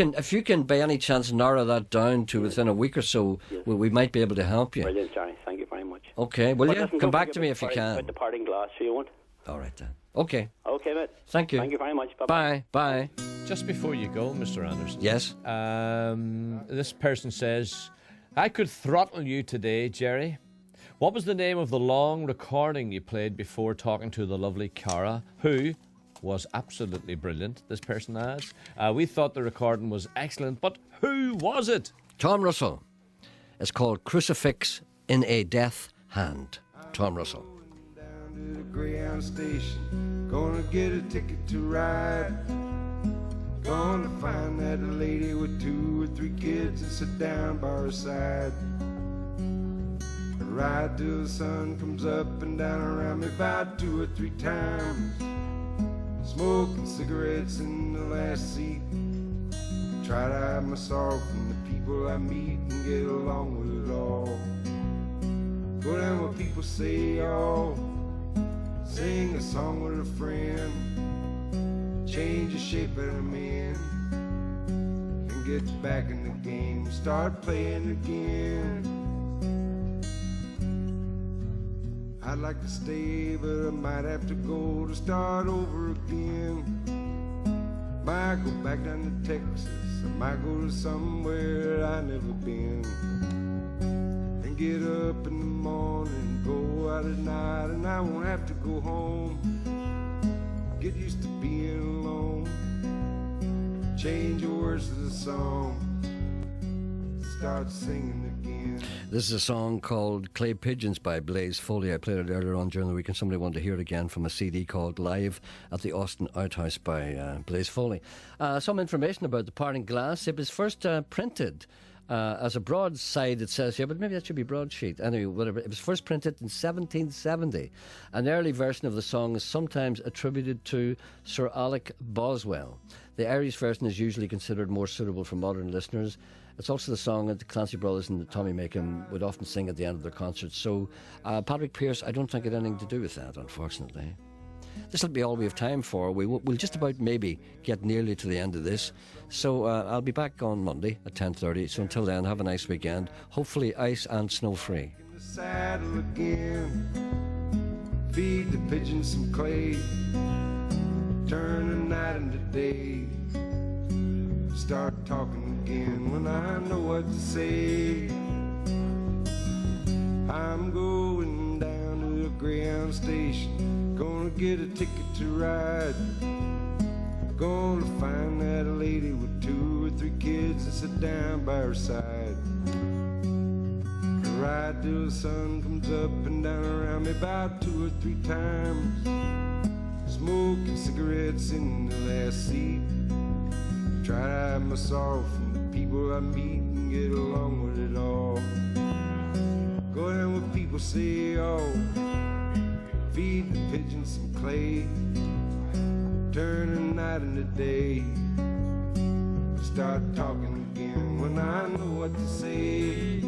can by any chance narrow that down to within a week or so, we might be able to help you. Brilliant, Gerry. Thank you very much. Okay. Well, come back to me if you can. About the parting glass, if you want. All right then. Okay. Okay, mate. Thank you. Thank you very much. Bye. Bye. Just before you go, Mr. Anderson. Yes. This person says, I could throttle you today, Gerry. What was the name of the long recording you played before talking to the lovely Cara, who was absolutely brilliant, this person adds. We thought the recording was excellent, but who was it? Tom Russell. It's called Crucifix in a Death Hand. Tom Russell. Down to the Greyhound station, gonna get a ticket to ride. Gonna find that lady with 2 or 3 kids and sit down by her side. Ride till the sun comes up and down around me about 2 or 3 times. Smoking cigarettes in the last seat. Try to hide my sorrow from the people I meet and get along with it all. Go down what people say, oh, sing a song with a friend. Change the shape of a man and get back in the game. Start playing again. I'd like to stay, but I might have to go to start over again. Might go back down to Texas, I might go to somewhere I never been. And get up in the morning, go out at night, and I won't have to go home. Get used to being alone. Change the words to the song. Start singing again. This is a song called Clay Pigeons by Blaze Foley. I played it earlier on during the week, and somebody wanted to hear it again from a CD called Live at the Austin Outhouse by Blaze Foley. Some information about the Parting Glass. It was first printed as a broadside, it says here, but maybe that should be broadsheet. Anyway, whatever. It was first printed in 1770. An early version of the song is sometimes attributed to Sir Alec Boswell. The Irish version is usually considered more suitable for modern listeners. It's also the song that the Clancy Brothers and Tommy Macon would often sing at the end of their concerts. So, Patrick Pearse, I don't think it had anything to do with that, unfortunately. This will be all we have time for. We'll just about maybe get nearly to the end of this. So I'll be back on Monday at 10:30. So until then, have a nice weekend. Hopefully ice and snow free. Saddle again. feed the pigeons some clay, turn the night into day, start talking again when I know what to say. I'm going down to the Greyhound station, gonna get a ticket to ride, gonna find that lady with 2 or 3 kids and sit down by her side. Ride till the sun comes up and down around me about 2 or 3 times, smoking cigarettes in the last seat, try to hide myself from the people I meet and get along with it all. Go down where people say, oh, feed the pigeons some clay, turn the night into day, start talking again when I know what to say.